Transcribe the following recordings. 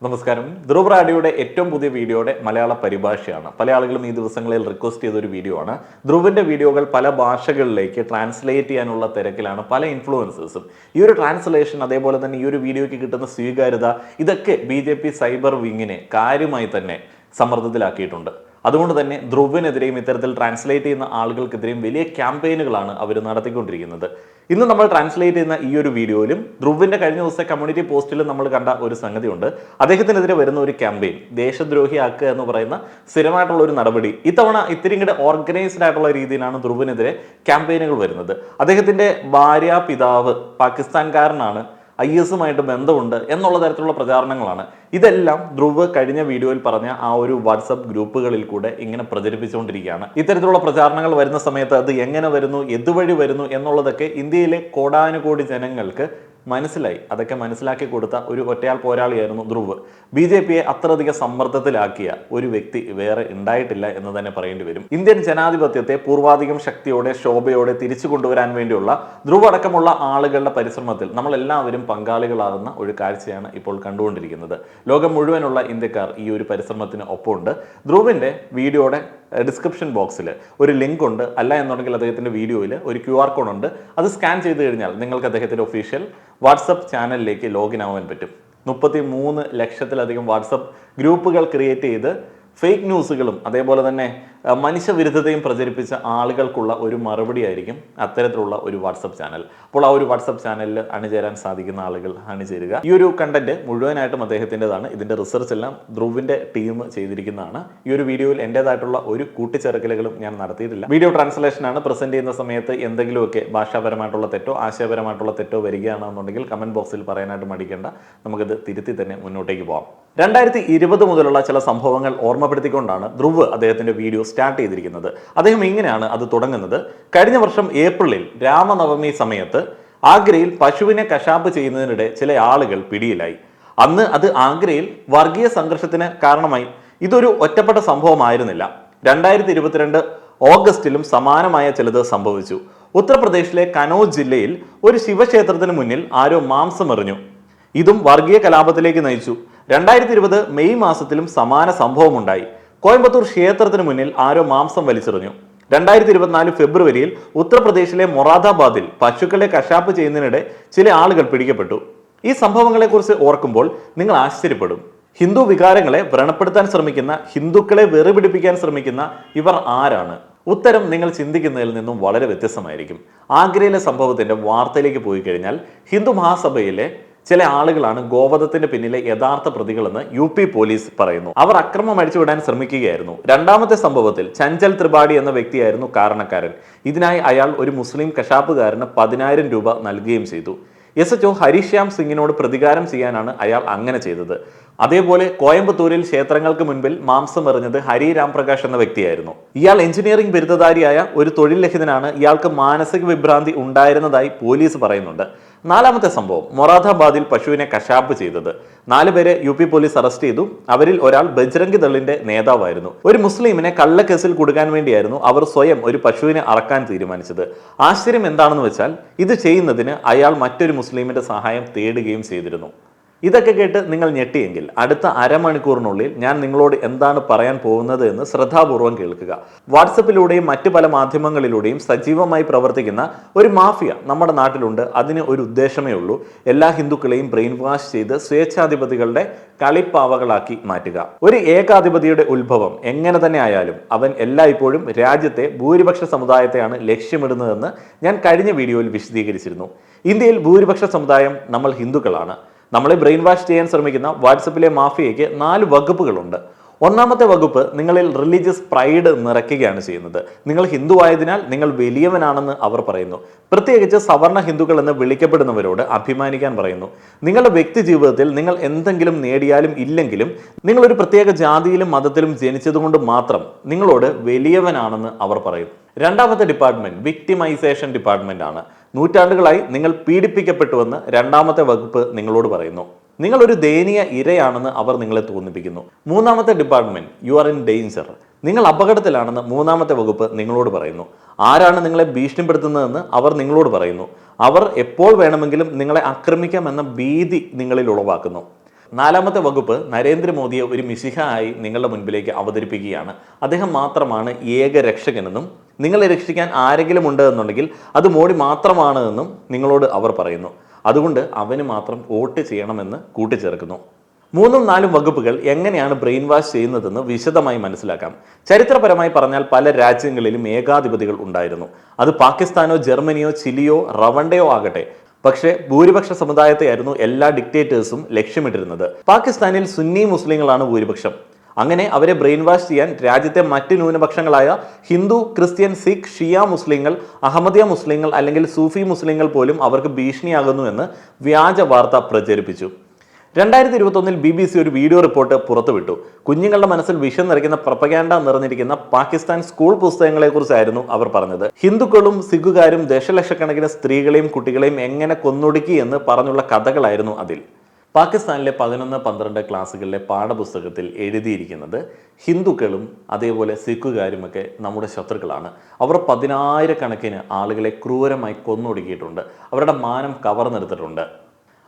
നമസ്കാരം. ധ്രുവ് റാഡിയോയുടെ ഏറ്റവും പുതിയ വീഡിയോയുടെ മലയാള പരിഭാഷയാണ്. പല ആളുകളും ഈ ദിവസങ്ങളിൽ റിക്വസ്റ്റ് ചെയ്തൊരു വീഡിയോ ആണ്. ധ്രുവിന്റെ വീഡിയോകൾ പല ഭാഷകളിലേക്ക് ട്രാൻസ്ലേറ്റ് ചെയ്യാനുള്ള തിരക്കിലാണ് പല ഇൻഫ്ലുവൻസേഴ്സും. ഈ ഒരു ട്രാൻസ്ലേഷൻ, അതേപോലെ തന്നെ ഈ ഒരു വീഡിയോയ്ക്ക് കിട്ടുന്ന സ്വീകാര്യത, ഇതൊക്കെ BJP സൈബർ വിങ്ങിനെ കാര്യമായി തന്നെ സമ്മർദ്ദത്തിലാക്കിയിട്ടുണ്ട്. അതുകൊണ്ട് തന്നെ ധ്രുവിനെതിരെയും ഇത്തരത്തിൽ ട്രാൻസ്ലേറ്റ് ചെയ്യുന്ന ആളുകൾക്കെതിരെയും വലിയ ക്യാമ്പയിനുകളാണ് അവർ നടത്തിക്കൊണ്ടിരിക്കുന്നത്. ഇന്ന് നമ്മൾ ട്രാൻസ്ലേറ്റ് ചെയ്യുന്ന ഈ ഒരു വീഡിയോയിലും ധ്രുവിന്റെ കഴിഞ്ഞ ദിവസത്തെ കമ്മ്യൂണിറ്റി പോസ്റ്റിലും നമ്മൾ കണ്ട ഒരു സംഗതിയുണ്ട്. അദ്ദേഹത്തിനെതിരെ വരുന്ന ഒരു ക്യാമ്പയിൻ, ദേശദ്രോഹിയാക്കുക എന്ന് പറയുന്ന സ്ഥിരമായിട്ടുള്ള ഒരു നടപടി, ഇത്തവണ ഇത്തിരി കൂടെ ഓർഗനൈസ്ഡ് ആയിട്ടുള്ള രീതിയിലാണ് ധ്രുവിനെതിരെ ക്യാമ്പയിനുകൾ വരുന്നത്. അദ്ദേഹത്തിന്റെ ഭാര്യ, പിതാവ് പാകിസ്ഥാൻകാരനാണ്, IS-ഉമായിട്ട് ബന്ധമുണ്ട് എന്നുള്ള തരത്തിലുള്ള പ്രചാരണങ്ങളാണ്. ഇതെല്ലാം ധ്രുവ് കഴിഞ്ഞ വീഡിയോയിൽ പറഞ്ഞ ആ ഒരു വാട്സപ്പ് ഗ്രൂപ്പുകളിൽ കൂടെ ഇങ്ങനെ പ്രചരിപ്പിച്ചുകൊണ്ടിരിക്കുകയാണ്. ഇത്തരത്തിലുള്ള പ്രചാരണങ്ങൾ വരുന്ന സമയത്ത് അത് എങ്ങനെ വരുന്നു, എതുവഴി വരുന്നു എന്നുള്ളതൊക്കെ ഇന്ത്യയിലെ കോടാനുകോടി ജനങ്ങൾക്ക് മനസ്സിലായി. അതൊക്കെ മനസ്സിലാക്കി കൊടുത്ത ഒരു ഒറ്റയാൾ പോരാളിയായിരുന്നു ധ്രുവ്. BJPയെ അത്രയധികം സമ്മർദ്ദത്തിലാക്കിയ ഒരു വ്യക്തി വേറെ ഉണ്ടായിട്ടില്ല എന്ന് തന്നെ പറയേണ്ടി വരും. ഇന്ത്യൻ ജനാധിപത്യത്തെ പൂർവാധികം ശക്തിയോടെ, ശോഭയോടെ തിരിച്ചു കൊണ്ടുവരാൻ വേണ്ടിയുള്ള ധ്രുവ് അടക്കമുള്ള ആളുകളുടെ പരിശ്രമത്തിൽ നമ്മളെല്ലാവരും പങ്കാളികളാകുന്ന ഒരു കാഴ്ചയാണ് ഇപ്പോൾ കണ്ടുകൊണ്ടിരിക്കുന്നത്. ലോകം മുഴുവനുള്ള ഇന്ത്യക്കാർ ഈ ഒരു പരിശ്രമത്തിന് ഒപ്പമുണ്ട്. ധ്രുവിന്റെ വീഡിയോയുടെ ഡിസ്ക്രിപ്ഷൻ ബോക്സിൽ ഒരു ലിങ്ക് ഉണ്ട്. അല്ല എന്നുണ്ടെങ്കിൽ അദ്ദേഹത്തിന്റെ വീഡിയോയിൽ ഒരു QR കോഡ് ഉണ്ട്. അത് സ്കാൻ ചെയ്ത് കഴിഞ്ഞാൽ നിങ്ങൾക്ക് അദ്ദേഹത്തിന്റെ ഒഫീഷ്യൽ വാട്സപ്പ് ചാനലിലേക്ക് ലോഗിൻ ആവാൻ പറ്റും. 33 ലക്ഷത്തിലധികം വാട്സപ്പ് ഗ്രൂപ്പുകൾ ക്രിയേറ്റ് ചെയ്ത് ഫേക്ക് ന്യൂസുകളും അതേപോലെ തന്നെ മനുഷ്യവിരുദ്ധതയും പ്രചരിപ്പിച്ച ആളുകൾക്കുള്ള ഒരു മറുപടി ആയിരിക്കും അത്തരത്തിലുള്ള ഒരു വാട്സപ്പ് ചാനൽ. അപ്പോൾ ആ ഒരു വാട്സപ്പ് ചാനലിൽ അണിചേരാൻ സാധിക്കുന്ന ആളുകൾ അണിചേരുക. ഈ ഒരു കണ്ടന്റ് മുഴുവനായിട്ടും അദ്ദേഹത്തിൻ്റെതാണ്. ഇതിന്റെ റിസർച്ച് എല്ലാം ധ്രുവിന്റെ ടീം ചെയ്തിരിക്കുന്നതാണ്. ഈ ഒരു വീഡിയോയിൽ എൻ്റെതായിട്ടുള്ള ഒരു കൂട്ടിച്ചേർക്കലുകളും ഞാൻ നടത്തിയിട്ടില്ല. വീഡിയോ ട്രാൻസ്ലേഷനാണ്. പ്രസന്റ് ചെയ്യുന്ന സമയത്ത് എന്തെങ്കിലുമൊക്കെ ഭാഷാപരമായിട്ടുള്ള തെറ്റോ ആശയപരമായിട്ടുള്ള തെറ്റോ വരികയാണെന്നുണ്ടെങ്കിൽ കമന്റ് ബോക്സിൽ പറയാനായിട്ട് മടിക്കേണ്ട. നമുക്കിത് തിരുത്തി തന്നെ മുന്നോട്ടേക്ക് പോകാം. 2020 മുതലുള്ള ചില സംഭവങ്ങൾ ഓർമ്മപ്പെടുത്തിക്കൊണ്ടാണ് ധ്രുവ് അദ്ദേഹത്തിന്റെ വീഡിയോ സ്റ്റാർട്ട് ചെയ്തിരിക്കുന്നത്. അദ്ദേഹം ഇങ്ങനെയാണ് അത് തുടങ്ങുന്നത്. കഴിഞ്ഞ വർഷം ഏപ്രിലിൽ രാമനവമി സമയത്ത് ആഗ്രയിൽ പശുവിനെ കശാപ്പ് ചെയ്യുന്നതിനിടെ ചില ആളുകൾ പിടിയിലായി. അന്ന് അത് ആഗ്രയിൽ വർഗീയ സംഘർഷത്തിന് കാരണമായി. ഇതൊരു ഒറ്റപ്പെട്ട സംഭവമായിരുന്നില്ല. 2022 ഓഗസ്റ്റിലും സമാനമായ ചിലത് സംഭവിച്ചു. ഉത്തർപ്രദേശിലെ കനോജ് ജില്ലയിൽ ഒരു ശിവക്ഷേത്രത്തിന് മുന്നിൽ ആരോ മാംസമെറിഞ്ഞു. ഇതും വർഗീയ കലാപത്തിലേക്ക് നയിച്ചു. 2020 മെയ് മാസത്തിലും സമാന സംഭവമുണ്ടായി. കോയമ്പത്തൂർ ക്ഷേത്രത്തിന് മുന്നിൽ ആരോ മാംസം വലിച്ചെറിഞ്ഞു. 2024 ഫെബ്രുവരിയിൽ ഉത്തർപ്രദേശിലെ മൊറാദാബാദിൽ പശുക്കളെ കശാപ്പ് ചെയ്യുന്നതിനിടെ ചില ആളുകൾ പിടിക്കപ്പെട്ടു. ഈ സംഭവങ്ങളെക്കുറിച്ച് ഓർക്കുമ്പോൾ നിങ്ങൾ ആശ്ചര്യപ്പെടും. ഹിന്ദു വികാരങ്ങളെ വ്രണപ്പെടുത്താൻ ശ്രമിക്കുന്ന, ഹിന്ദുക്കളെ വെറുപിടിപ്പിക്കാൻ ശ്രമിക്കുന്ന ഇവർ ആരാണ്? ഉത്തരം നിങ്ങൾ ചിന്തിക്കുന്നതിൽ നിന്നും വളരെ വ്യത്യസ്തമായിരിക്കും. ആഗ്രയിലെ സംഭവത്തിന്റെ വാർത്തയിലേക്ക് പോയി കഴിഞ്ഞാൽ ഹിന്ദു മഹാസഭയിലെ ചില ആളുകളാണ് ഗോവധത്തിന്റെ പിന്നിലെ യഥാർത്ഥ പ്രതികളെന്ന് UP പോലീസ് പറയുന്നു. അവർ അക്രമം അഴിച്ചുവിടാൻ ശ്രമിക്കുകയായിരുന്നു. രണ്ടാമത്തെ സംഭവത്തിൽ ചഞ്ചൽ ത്രിപാഠി എന്ന വ്യക്തിയായിരുന്നു കാരണക്കാരൻ. ഇതിനായി അയാൾ ഒരു മുസ്ലിം കശാപ്പുകാരന് 10,000 രൂപ നൽകുകയും ചെയ്തു. SHO ഹരിശ്യാം സിംഗിനോട് പ്രതികാരം ചെയ്യാനാണ് അയാൾ അങ്ങനെ ചെയ്തത്. അതേപോലെ കോയമ്പത്തൂരിൽ ക്ഷേത്രങ്ങൾക്ക് മുൻപിൽ മാംസം എറിഞ്ഞത് ഹരി രാം പ്രകാശ് എന്ന വ്യക്തിയായിരുന്നു. ഇയാൾ എഞ്ചിനീയറിംഗ് ബിരുദധാരിയായ ഒരു തൊഴിൽ രഹിതനാണ്. ഇയാൾക്ക് മാനസിക വിഭ്രാന്തി ഉണ്ടായിരുന്നതായി പോലീസ് പറയുന്നുണ്ട്. നാലാമത്തെ സംഭവം മൊറാദാബാദിൽ പശുവിനെ കശാപ്പ് ചെയ്തത്. 4 പേരെ UP പോലീസ് അറസ്റ്റ് ചെയ്തു. അവരിൽ ഒരാൾ ബജ്രംഗ് ദളിന്റെ നേതാവായിരുന്നു. ഒരു മുസ്ലിമിനെ കള്ളക്കേസിൽ കൊടുക്കാൻ വേണ്ടിയായിരുന്നു അവർ സ്വയം ഒരു പശുവിനെ അറക്കാൻ തീരുമാനിച്ചത്. ആശ്ചര്യം എന്താണെന്ന് വെച്ചാൽ ഇത് ചെയ്യുന്നതിന് അയാൾ മറ്റൊരു മുസ്ലിമിന്റെ സഹായം തേടുകയും ചെയ്തിരുന്നു. ഇതൊക്കെ കേട്ട് നിങ്ങൾ ഞെട്ടിയെങ്കിൽ അടുത്ത അരമണിക്കൂറിനുള്ളിൽ ഞാൻ നിങ്ങളോട് എന്താണ് പറയാൻ പോകുന്നത് എന്ന് ശ്രദ്ധാപൂർവം കേൾക്കുക. വാട്സപ്പിലൂടെയും മറ്റു പല മാധ്യമങ്ങളിലൂടെയും സജീവമായി പ്രവർത്തിക്കുന്ന ഒരു മാഫിയ നമ്മുടെ നാട്ടിലുണ്ട്. അതിന് ഒരു ഉദ്ദേശമേ ഉള്ളൂ: എല്ലാ ഹിന്ദുക്കളെയും ബ്രെയിൻ വാഷ് ചെയ്ത് സ്വേച്ഛാധിപതികളുടെ കളിപ്പാവകളാക്കി മാറ്റുക. ഒരു ഏകാധിപതിയുടെ ഉത്ഭവം എങ്ങനെ തന്നെ ആയാലും അവൻ എല്ലായ്പ്പോഴും രാജ്യത്തെ ഭൂരിപക്ഷ സമുദായത്തെയാണ് ലക്ഷ്യമിടുന്നതെന്ന് ഞാൻ കഴിഞ്ഞ വീഡിയോയിൽ വിശദീകരിച്ചിരുന്നു. ഇന്ത്യയിൽ ഭൂരിപക്ഷ സമുദായം നമ്മൾ ഹിന്ദുക്കളാണ്. നമ്മളെ ബ്രെയിൻ വാഷ് ചെയ്യാൻ ശ്രമിക്കുന്ന വാട്സപ്പിലെ മാഫിയയ്ക്ക് 4 വകുപ്പുകളുണ്ട്. ഒന്നാമത്തെ വകുപ്പ് നിങ്ങളിൽ റിലീജിയസ് പ്രൈഡ് നിറയ്ക്കുകയാണ് ചെയ്യുന്നത്. നിങ്ങൾ ഹിന്ദു ആയതിനാൽ നിങ്ങൾ വലിയവനാണെന്ന് അവർ പറയുന്നു. പ്രത്യേകിച്ച് സവർണ ഹിന്ദുക്കൾ എന്ന് വിളിക്കപ്പെടുന്നവരോട് അഭിമാനിക്കാൻ പറയുന്നു. നിങ്ങളുടെ വ്യക്തി ജീവിതത്തിൽ നിങ്ങൾ എന്തെങ്കിലും നേടിയാലും ഇല്ലെങ്കിലും നിങ്ങൾ ഒരു പ്രത്യേക ജാതിയിലും മതത്തിലും ജനിച്ചതുകൊണ്ട് മാത്രം നിങ്ങളോട് വലിയവനാണെന്ന് അവർ പറയും. രണ്ടാമത്തെ ഡിപ്പാർട്ട്മെന്റ് വിക്ടിമൈസേഷൻ ഡിപ്പാർട്ട്മെന്റ് ആണ്. നൂറ്റാണ്ടുകളായി നിങ്ങൾ പീഡിപ്പിക്കപ്പെട്ടുവെന്ന് രണ്ടാമത്തെ വകുപ്പ് നിങ്ങളോട് പറയുന്നു. നിങ്ങൾ ഒരു ദയനീയ ഇരയാണെന്ന് അവർ നിങ്ങളെ തോന്നിപ്പിക്കുന്നു. മൂന്നാമത്തെ department you are in danger. നിങ്ങൾ അപകടത്തിലാണെന്ന് മൂന്നാമത്തെ വകുപ്പ് നിങ്ങളോട് പറയുന്നു. ആരാണ് നിങ്ങളെ ഭീഷണിപ്പെടുത്തുന്നതെന്ന് അവർ നിങ്ങളോട് പറയുന്നു. അവർ എപ്പോൾ വേണമെങ്കിലും നിങ്ങളെ ആക്രമിക്കാമെന്ന ഭീതി നിങ്ങളിൽ ഉളവാക്കുന്നു. നാലാമത്തെ വകുപ്പ് നരേന്ദ്രമോദിയെ ഒരു മിശിഹ ആയി നിങ്ങളുടെ മുൻപിലേക്ക് അവതരിപ്പിക്കുകയാണ്. അദ്ദേഹം മാത്രമാണ് ഏക രക്ഷകനെന്നും നിങ്ങളെ രക്ഷിക്കാൻ ആരെങ്കിലും ഉണ്ട് എന്നുണ്ടെങ്കിൽ അത് മോഡി മാത്രമാണ് എന്നും നിങ്ങളോട് അവർ പറയുന്നു. അതുകൊണ്ട് അവന് മാത്രം വോട്ട് ചെയ്യണമെന്ന് കൂട്ടിച്ചേർക്കുന്നു. 3ഉം 4ഉം വകുപ്പുകൾ എങ്ങനെയാണ് ബ്രെയിൻ വാഷ് ചെയ്യുന്നതെന്ന് വിശദമായി മനസ്സിലാക്കാം. ചരിത്രപരമായി പറഞ്ഞാൽ പല രാജ്യങ്ങളിലും ഏകാധിപതികൾ ഉണ്ടായിരുന്നു. അത് പാകിസ്ഥാനോ ജർമ്മനിയോ ചിലിയോ റവണ്ടയോ ആകട്ടെ. പക്ഷേ ഭൂരിപക്ഷ സമുദായത്തെയായിരുന്നു എല്ലാ ഡിക്റ്റേറ്റേഴ്സും ലക്ഷ്യമിട്ടിരുന്നത്. പാകിസ്ഥാനിൽ സുന്നി മുസ്ലിങ്ങളാണ് ഭൂരിപക്ഷം. അങ്ങനെ അവരെ ബ്രെയിൻ വാഷ് ചെയ്യാൻ രാജ്യത്തെ മറ്റ് ന്യൂനപക്ഷങ്ങളായ ഹിന്ദു, ക്രിസ്ത്യൻ, സിഖ്, ഷിയ മുസ്ലിങ്ങൾ, അഹമ്മദിയ മുസ്ലിങ്ങൾ അല്ലെങ്കിൽ സൂഫി മുസ്ലിങ്ങൾ പോലും അവർക്ക് ഭീഷണിയാകുന്നു എന്ന് വ്യാജ വാർത്ത പ്രചരിപ്പിച്ചു. 2021 BBC ഒരു വീഡിയോ റിപ്പോർട്ട് പുറത്തുവിട്ടു. കുഞ്ഞുങ്ങളുടെ മനസ്സിൽ വിഷം നിറയ്ക്കുന്ന പ്രൊപ്പഗാൻഡ നിറഞ്ഞിരിക്കുന്ന പാകിസ്ഥാൻ സ്കൂൾ പുസ്തകങ്ങളെ കുറിച്ചായിരുന്നു അവർ പറഞ്ഞത്. ഹിന്ദുക്കളും സിഖുകാരും ദശലക്ഷക്കണക്കിന് സ്ത്രീകളെയും കുട്ടികളെയും എങ്ങനെ കൊന്നൊടുക്കി എന്ന് പറഞ്ഞുള്ള കഥകളായിരുന്നു അതിൽ. പാകിസ്ഥാനിലെ 11-12 ക്ലാസ്സുകളിലെ പാഠപുസ്തകത്തിൽ എഴുതിയിരിക്കുന്നത് ഹിന്ദുക്കളും അതേപോലെ സിഖുകാരുമൊക്കെ നമ്മുടെ ശത്രുക്കളാണ്. അവർ 10,000 ആളുകളെ ക്രൂരമായി കൊന്നൊടുക്കിയിട്ടുണ്ട്. അവരുടെ മാനം കവർന്നെടുത്തിട്ടുണ്ട്.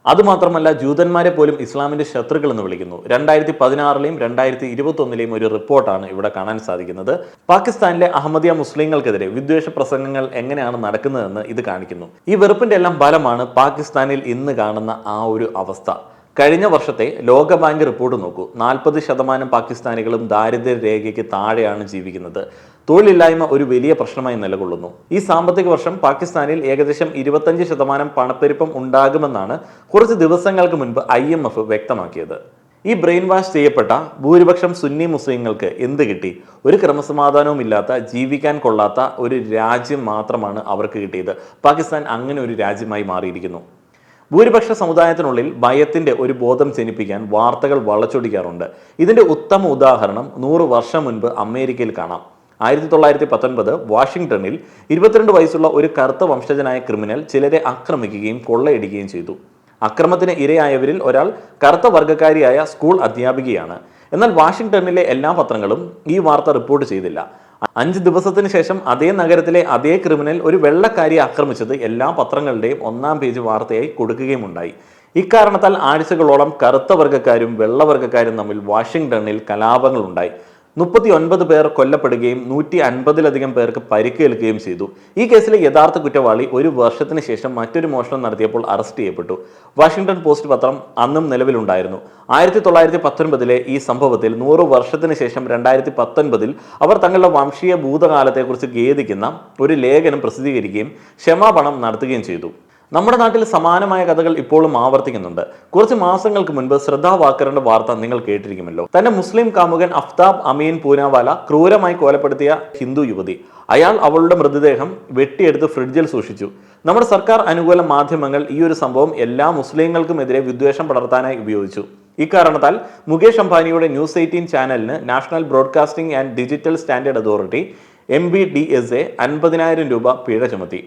അതുമാത്രമല്ല, ജൂതന്മാരെ പോലും ഇസ്ലാമിന്റെ ശത്രുക്കൾ എന്ന് വിളിക്കുന്നു. 2016-ലെയും 2021-ലെയും ഒരു റിപ്പോർട്ടാണ് ഇവിടെ കാണാൻ സാധിക്കുന്നത്. പാകിസ്ഥാനിലെ അഹമ്മദിയ മുസ്ലിങ്ങൾക്കെതിരെ വിദ്വേഷ പ്രസംഗങ്ങൾ എങ്ങനെയാണ് നടക്കുന്നതെന്ന് ഇത് കാണിക്കുന്നു. ഈ വെറുപ്പിന്റെ എല്ലാം ഫലമാണ് പാകിസ്ഥാനിൽ ഇന്ന് കാണുന്ന ആ ഒരു അവസ്ഥ. കഴിഞ്ഞ വർഷത്തെ ലോകബാങ്ക് റിപ്പോർട്ട് നോക്കൂ. 40% പാകിസ്ഥാനികളും ദാരിദ്ര്യ രേഖയ്ക്ക് താഴെയാണ് ജീവിക്കുന്നത്. തൊഴിലില്ലായ്മ ഒരു വലിയ പ്രശ്നമായി നിലകൊള്ളുന്നു. ഈ സാമ്പത്തിക വർഷം പാകിസ്ഥാനിൽ ഏകദേശം 25% പണപ്പെരുപ്പം ഉണ്ടാകുമെന്നാണ് കുറച്ച് ദിവസങ്ങൾക്ക് മുൻപ് IMF വ്യക്തമാക്കിയത്. ഈ ബ്രെയിൻ വാഷ് ചെയ്യപ്പെട്ട ഭൂരിപക്ഷം സുന്നി മുസ്ലിങ്ങൾക്ക് എന്ത് കിട്ടി? ഒരു ക്രമസമാധാനവും ഇല്ലാത്ത, ജീവിക്കാൻ കൊള്ളാത്ത ഒരു രാജ്യം മാത്രമാണ് അവർക്ക് കിട്ടിയത്. പാകിസ്ഥാൻ അങ്ങനെ ഒരു രാജ്യമായി മാറിയിരിക്കുന്നു. ഭൂരിപക്ഷ സമുദായത്തിനുള്ളിൽ ഭയത്തിന്റെ ഒരു ബോധം ജനിപ്പിക്കാൻ വാർത്തകൾ വളച്ചൊടിക്കാറുണ്ട്. ഇതിന്റെ ഉത്തമ ഉദാഹരണം 100 വർഷം മുൻപ് അമേരിക്കയിൽ കാണാം. 1919 വാഷിംഗ്ടണിൽ 22 വയസ്സുള്ള ഒരു കറുത്ത വംശജനായ ക്രിമിനൽ ചിലരെ ആക്രമിക്കുകയും കൊള്ളയടിക്കുകയും ചെയ്തു. അക്രമത്തിന് ഇരയായവരിൽ ഒരാൾ കറുത്ത വർഗ്ഗക്കാരിയായ സ്കൂൾ അധ്യാപികയാണ്. എന്നാൽ വാഷിംഗ്ടണിലെ എല്ലാ പത്രങ്ങളും ഈ വാർത്ത റിപ്പോർട്ട് ചെയ്തില്ല. 5 ദിവസത്തിന് ശേഷം അതേ നഗരത്തിലെ അതേ ക്രിമിനൽ ഒരു വെള്ളക്കാരിയെ ആക്രമിച്ചത് എല്ലാ പത്രങ്ങളുടെയും 1-ാം പേജ് വാർത്തയായി കൊടുക്കുകയും ഉണ്ടായി. ഇക്കാരണത്താൽ ആഴ്ചകളോളം കറുത്ത വർഗ്ഗക്കാരും വെള്ളവർഗ്ഗക്കാരും തമ്മിൽ വാഷിംഗ്ടണിൽ കലാപങ്ങൾ ഉണ്ടായി. 39 പേർ കൊല്ലപ്പെടുകയും 150-ലധികം പേർക്ക് പരിക്കേൽക്കുകയും ചെയ്തു. ഈ കേസിലെ യഥാർത്ഥ കുറ്റവാളി 1 വർഷത്തിന് ശേഷം മറ്റൊരു മോഷണം നടത്തിയപ്പോൾ അറസ്റ്റ് ചെയ്യപ്പെട്ടു. വാഷിംഗ്ടൺ പോസ്റ്റ് പത്രം അന്നും നിലവിലുണ്ടായിരുന്നു. 1919-ലെ ഈ സംഭവത്തിൽ 100 വർഷത്തിന് ശേഷം 2019-ൽ അവർ തങ്ങളുടെ വംശീയ ഭൂതകാലത്തെക്കുറിച്ച് ഖേദിക്കുന്ന ഒരു ലേഖനം പ്രസിദ്ധീകരിക്കുകയും ക്ഷമാപണം നടത്തുകയും ചെയ്തു. നമ്മുടെ നാട്ടിൽ സമാനമായ കഥകൾ ഇപ്പോഴും ആവർത്തിക്കുന്നുണ്ട്. കുറച്ച് മാസങ്ങൾക്ക് മുൻപ് ശ്രദ്ധാ വാക്കറിന്റെ വാർത്ത നിങ്ങൾ കേട്ടിരിക്കുമല്ലോ. തന്റെ മുസ്ലിം കാമുകൻ അഫ്താബ് അമീൻ പൂനാവാല ക്രൂരമായി കൊലപ്പെടുത്തിയ ഹിന്ദു യുവതി. അയാൾ അവളുടെ മൃതദേഹം വെട്ടിയെടുത്ത് ഫ്രിഡ്ജിൽ സൂക്ഷിച്ചു. നമ്മുടെ സർക്കാർ അനുകൂല മാധ്യമങ്ങൾ ഈ ഒരു സംഭവം എല്ലാ മുസ്ലിങ്ങൾക്കുമെതിരെ വിദ്വേഷം പടർത്താനായി ഉപയോഗിച്ചു. ഇക്കാരണത്താൽ മുകേഷ് അംബാനിയുടെ ന്യൂസ് 18 ചാനലിന് national broadcasting and digital standard authority NBDSA 50,000 രൂപ പിഴ ചുമത്തി.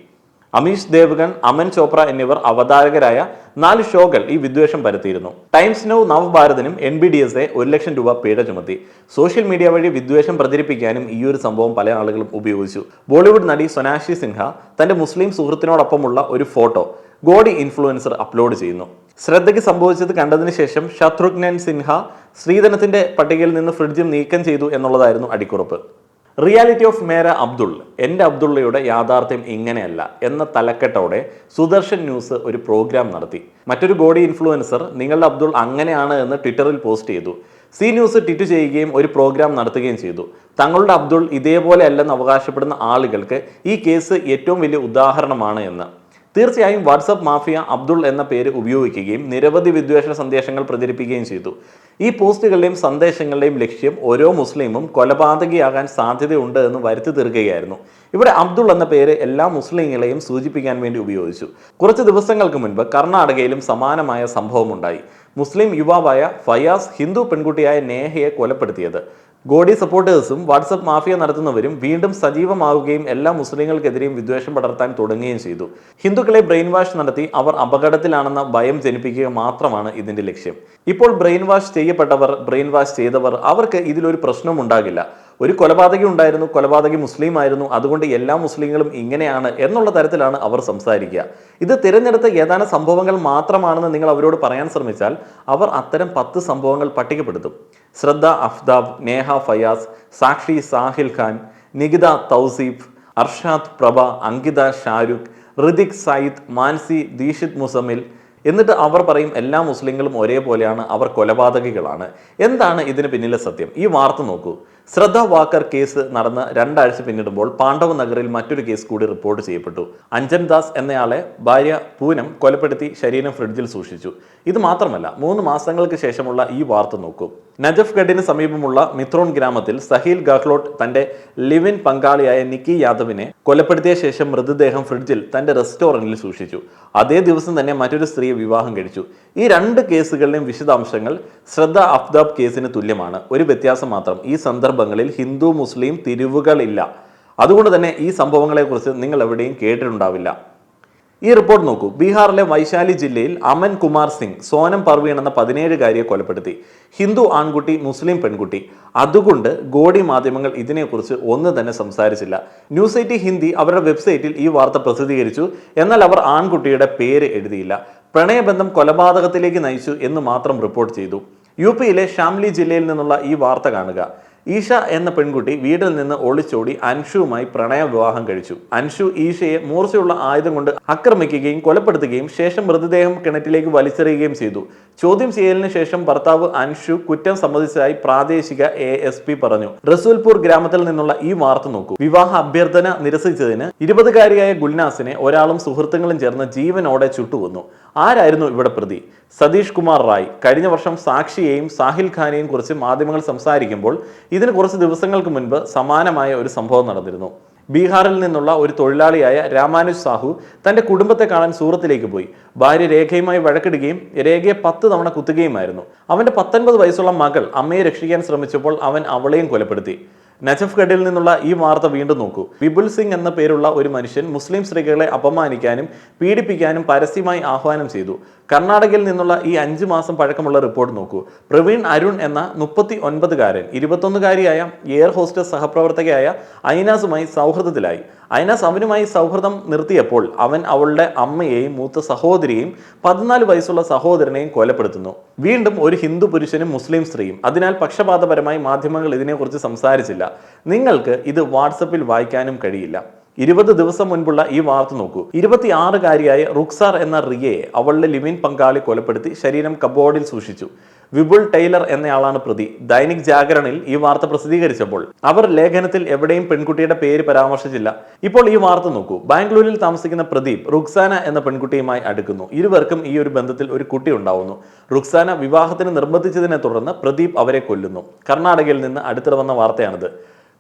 അമീഷ് ദേവ്ഗൺ, അമൻ ചോപ്ര എന്നിവർ അവതാരകരായ 4 ഷോകൾ ഈ വിദ്വേഷം പരത്തിയിരുന്നു. ടൈംസ് നൗ നവഭാരതിനും NBDSA 1,00,000 രൂപ പിഴ ചുമത്തി. സോഷ്യൽ മീഡിയ വഴി വിദ്വേഷം പ്രചരിപ്പിക്കാനും ഈ ഒരു സംഭവം പല ആളുകളും ഉപയോഗിച്ചു. ബോളിവുഡ് നടി സൊനാക്ഷി സിൻഹ തന്റെ മുസ്ലിം സുഹൃത്തിനോടൊപ്പമുള്ള ഒരു ഫോട്ടോ ഗോഡി ഇൻഫ്ലുവൻസർ അപ്ലോഡ് ചെയ്യുന്നു. ശ്രദ്ധയ്ക്ക് സംഭവിച്ചത് കണ്ടതിന് ശേഷം ശത്രുഘ്നൻ സിൻഹ സ്ത്രീധനത്തിന്റെ പട്ടികയിൽ നിന്ന് ഫ്രിഡ്ജും നീക്കം ചെയ്തു എന്നുള്ളതായിരുന്നു അടിക്കുറിപ്പ്. റിയാലിറ്റി ഓഫ് മേര അബ്ദുൾ, എൻ്റെ അബ്ദുള്ളയുടെ യാഥാർത്ഥ്യം ഇങ്ങനെയല്ല എന്ന തലക്കെട്ടോടെ സുദർശൻ ന്യൂസ് ഒരു പ്രോഗ്രാം നടത്തി. മറ്റൊരു ഗോഡി ഇൻഫ്ലുവൻസർ നിങ്ങളുടെ അബ്ദുൾ അങ്ങനെയാണ് എന്ന് ട്വിറ്ററിൽ പോസ്റ്റ് ചെയ്തു. സി ന്യൂസ് ട്വീറ്റ് ചെയ്യുകയും ഒരു പ്രോഗ്രാം നടത്തുകയും ചെയ്തു. തങ്ങളുടെ അബ്ദുൾ ഇതേപോലെ അല്ലെന്ന് അവകാശപ്പെടുന്ന ആളുകൾക്ക് ഈ കേസ് ഏറ്റവും വലിയ ഉദാഹരണമാണ് എന്ന്. തീർച്ചയായും വാട്സപ്പ് മാഫിയ അബ്ദുൾ എന്ന പേര് ഉപയോഗിക്കുകയും നിരവധി വിദ്വേഷ സന്ദേശങ്ങൾ പ്രചരിപ്പിക്കുകയും ചെയ്തു. ഈ പോസ്റ്റുകളുടെയും സന്ദേശങ്ങളുടെയും ലക്ഷ്യം ഓരോ മുസ്ലിമും കൊലപാതകിയാകാൻ സാധ്യതയുണ്ട് എന്ന് വരുത്തി തീർക്കുകയായിരുന്നു. ഇവിടെ അബ്ദുൾ എന്ന പേര് എല്ലാ മുസ്ലിങ്ങളെയും സൂചിപ്പിക്കാൻ വേണ്ടി ഉപയോഗിച്ചു. കുറച്ച് ദിവസങ്ങൾക്ക് മുൻപ് കർണാടകയിലും സമാനമായ സംഭവമുണ്ടായി. മുസ്ലിം യുവാവായ ഫയാസ് ഹിന്ദു പെൺകുട്ടിയായ നേഹയെ കൊലപ്പെടുത്തിയത്. ഗോഡി സപ്പോർട്ടേഴ്സും വാട്സപ്പ് മാഫിയ നടത്തുന്നവരും വീണ്ടും സജീവമാവുകയും എല്ലാ മുസ്ലിങ്ങൾക്കെതിരെയും വിദ്വേഷം പടർത്താൻ തുടങ്ങുകയും ചെയ്തു. ഹിന്ദുക്കളെ ബ്രെയിൻ വാഷ് നടത്തി അവർ അപകടത്തിലാണെന്ന ഭയം ജനിപ്പിക്കുക മാത്രമാണ് ഇതിന്റെ ലക്ഷ്യം. ഇപ്പോൾ ബ്രെയിൻ വാഷ് ചെയ്യപ്പെട്ടവർ, ബ്രെയിൻ വാഷ് ചെയ്തവർ, അവർക്ക് ഇതിലൊരു പ്രശ്നവും ഉണ്ടാകില്ല. ഒരു കൊലപാതകി ഉണ്ടായിരുന്നു, കൊലപാതകി മുസ്ലിം ആയിരുന്നു, അതുകൊണ്ട് എല്ലാ മുസ്ലിങ്ങളും ഇങ്ങനെയാണ് എന്നുള്ള തരത്തിലാണ് അവർ സംസാരിക്കുക. ഇത് തിരഞ്ഞെടുത്ത ഏതാനും സംഭവങ്ങൾ മാത്രമാണെന്ന് നിങ്ങൾ അവരോട് പറയാൻ ശ്രമിച്ചാൽ അവർ അത്തരം 10 സംഭവങ്ങൾ പട്ടികപ്പെടുത്തും. ശ്രദ്ധ അഫ്താബ്, നേഹ ഫയാസ്, സാക്ഷി സാഹിൽ ഖാൻ, നികിത തൗസീഫ്, അർഷാദ് പ്രഭ, അങ്കിത ഷാരൂഖ്, ഋതിക് സയ്യിദ്, മാൻസി, ദീക്ഷിത് മുസമ്മിൽ. എന്നിട്ട് അവർ പറയും എല്ലാ മുസ്ലിങ്ങളും ഒരേപോലെയാണ്, അവർ കൊലപാതകികളാണ്. എന്താണ് ഇതിന് പിന്നിലെ സത്യം? ഈ വാർത്ത നോക്കൂ. ശ്രദ്ധ വാക്കർ കേസ് നടന്ന് 2 ആഴ്ച പിന്നിടുമ്പോൾ പാണ്ഡവ് നഗറിൽ മറ്റൊരു കേസ് കൂടി റിപ്പോർട്ട് ചെയ്യപ്പെട്ടു. അഞ്ജൻ ദാസ് എന്നയാളെ ഭാര്യ പൂനം കൊലപ്പെടുത്തി ശരീരം ഫ്രിഡ്ജിൽ സൂക്ഷിച്ചു. ഇത് മാത്രമല്ല, 3 മാസങ്ങൾക്ക് ശേഷമുള്ള ഈ വാർത്ത നോക്കൂ. നജഫ്ഗഡിന് സമീപമുള്ള മിത്രോൺ ഗ്രാമത്തിൽ സഹീൽ ഗഹ്ലോട്ട് തന്റെ ലിവിൻ പങ്കാളിയായ നിക്കി യാദവിനെ കൊലപ്പെടുത്തിയ ശേഷം മൃതദേഹം ഫ്രിഡ്ജിൽ തന്റെ റെസ്റ്റോറന്റിൽ സൂക്ഷിച്ചു. അതേ ദിവസം തന്നെ മറ്റൊരു സ്ത്രീയെ വിവാഹം കഴിച്ചു. ഈ 2 കേസുകളിലെയും വിശദാംശങ്ങൾ ശ്രദ്ധ അഫ്താബ് കേസിന് തുല്യമാണ്. ഒരു വ്യത്യാസം മാത്രം, ഈ സന്ദർഭങ്ങളിൽ ഹിന്ദു മുസ്ലിം തിരിവുകളില്ല. അതുകൊണ്ട് തന്നെ ഈ സംഭവങ്ങളെക്കുറിച്ച് നിങ്ങൾ എവിടെയും കേട്ടിട്ടുണ്ടാവില്ല. ഈ റിപ്പോർട്ട് നോക്കൂ. ബീഹാറിലെ വൈശാലി ജില്ലയിൽ അമൻ കുമാർ സിംഗ് സോനം പർവീൺ എന്ന 17-കാരിയെ കൊലപ്പെടുത്തി. ഹിന്ദു ആൺകുട്ടി, മുസ്ലിം പെൺകുട്ടി. അതുകൊണ്ട് ഗോഡി മാധ്യമങ്ങൾ ഇതിനെക്കുറിച്ച് ഒന്നും തന്നെ സംസാരിച്ചില്ല. ന്യൂസ് 18 ഹിന്ദി അവരുടെ വെബ്സൈറ്റിൽ ഈ വാർത്ത പ്രസിദ്ധീകരിച്ചു. എന്നാൽ അവർ ആൺകുട്ടിയുടെ പേര് എഴുതിയില്ല. പ്രണയബന്ധം കൊലപാതകത്തിലേക്ക് നയിച്ചു എന്ന് മാത്രം റിപ്പോർട്ട് ചെയ്തു. യുപിയിലെ ഷാംലി ജില്ലയിൽ നിന്നുള്ള ഈ വാർത്ത കാണുക. ഈഷ എന്ന പെൺകുട്ടി വീട്ടിൽ നിന്ന് ഒളിച്ചോടി അൻഷുവുമായി പ്രണയ വിവാഹം കഴിച്ചു. അൻഷു ഈഷയെ മൂർച്ചയുള്ള ആയുധം കൊണ്ട് ആക്രമിക്കുകയും കൊലപ്പെടുത്തുകയും ശേഷം മൃതദേഹം കിണറ്റിലേക്ക് വലിച്ചെറിയുകയും ചെയ്തു. ചോദ്യം ചെയ്യലിന് ശേഷം ഭർത്താവ് അൻഷു കുറ്റം സമ്മതിച്ചതായി പ്രാദേശിക ASP പറഞ്ഞു. റസൂൽപൂർ ഗ്രാമത്തിൽ നിന്നുള്ള ഈ വാർത്ത നോക്കൂ. വിവാഹ അഭ്യർത്ഥന നിരസിച്ചതിന് 20-കാരിയായ ഗുൽനാസിനെ ഒരാളും സുഹൃത്തുക്കളും ചേർന്ന് ജീവനോടെ ചുട്ടുകൊന്നു. ആരായിരുന്നു ഇവിടെ പ്രതി? സതീഷ് കുമാർ റായ്. കഴിഞ്ഞ വർഷം സാക്ഷിയെയും സാഹിൽ ഖാനെയും കുറിച്ച് മാധ്യമങ്ങൾ സംസാരിക്കുമ്പോൾ ഇതിന് കുറച്ച് ദിവസങ്ങൾക്ക് മുൻപ് സമാനമായ ഒരു സംഭവം നടന്നിരുന്നു. ബീഹാറിൽ നിന്നുള്ള ഒരു തൊഴിലാളിയായ രാമാനുജ് സാഹു തന്റെ കുടുംബത്തെ കാണാൻ സൂറത്തിലേക്ക് പോയി. ഭാര്യ രേഖയുമായി വഴക്കിടുകയും രേഖയെ 10 തവണ കുത്തുകയുമായിരുന്നു. അവന്റെ 19 വയസ്സുള്ള മകൾ അമ്മയെ രക്ഷിക്കാൻ ശ്രമിച്ചപ്പോൾ അവൻ അവളെയും കൊലപ്പെടുത്തി. നജഫ്ഗഡിൽ നിന്നുള്ള ഈ വാർത്ത വീണ്ടും നോക്കൂ. വിപുൽ സിംഗ് എന്ന പേരുള്ള ഒരു മനുഷ്യൻ മുസ്ലിം സ്ത്രീകളെ അപമാനിക്കാനും പീഡിപ്പിക്കാനും പരസ്യമായി ആഹ്വാനം ചെയ്തു. കർണാടകയിൽ നിന്നുള്ള ഈ 5 മാസം പഴക്കമുള്ള റിപ്പോർട്ട് നോക്കൂ. പ്രവീൺ അരുൺ എന്ന 39-കാരൻ 21-കാരിയായ എയർ ഹോസ്റ്റസ് സഹപ്രവർത്തകയായ ഐനാസുമായി സൗഹൃദത്തിലായി. ഐനാസ് അവനുമായി സൗഹൃദം നിർത്തിയപ്പോൾ അവൻ അവളുടെ അമ്മയെയും മൂത്ത സഹോദരിയെയും 14 വയസ്സുള്ള സഹോദരനെയും കൊലപ്പെടുത്തുന്നു. വീണ്ടും ഒരു ഹിന്ദു പുരുഷനും മുസ്ലിം സ്ത്രീയും. അതിനാൽ പക്ഷപാതപരമായി മാധ്യമങ്ങൾ ഇതിനെക്കുറിച്ച് സംസാരിച്ചില്ല. നിങ്ങൾക്ക് ഇത് വാട്സപ്പിൽ വായിക്കാനും കഴിയില്ല. 20 ദിവസം മുൻപുള്ള ഈ വാർത്ത നോക്കൂ. 26-കാരിയായ റുക്സാർ എന്ന റിയയെ അവളുടെ ലിവിൻ പങ്കാളി കൊലപ്പെടുത്തി ശരീരം കബോർഡിൽ സൂക്ഷിച്ചു. വിപുൽ ടൈലർ എന്നയാളാണ് പ്രതി. ദൈനിക് ജാഗരണിൽ ഈ വാർത്ത പ്രസിദ്ധീകരിച്ചപ്പോൾ അവർ ലേഖനത്തിൽ എവിടെയും പെൺകുട്ടിയുടെ പേര് പരാമർശിച്ചില്ല. ഇപ്പോൾ ഈ വാർത്ത നോക്കൂ. ബാംഗ്ലൂരിൽ താമസിക്കുന്ന പ്രദീപ് റുക്സാന എന്ന പെൺകുട്ടിയുമായി അടുക്കുന്നു. ഇരുവർക്കും ഈ ഒരു ബന്ധത്തിൽ ഒരു കുട്ടി ഉണ്ടാവുന്നു. റുക്സാന വിവാഹത്തിന് നിർബന്ധിച്ചതിനെ തുടർന്ന് പ്രദീപ് അവരെ കൊല്ലുന്നു. കർണാടകയിൽ നിന്ന് അടുത്തിടെ വന്ന വാർത്തയാണിത്.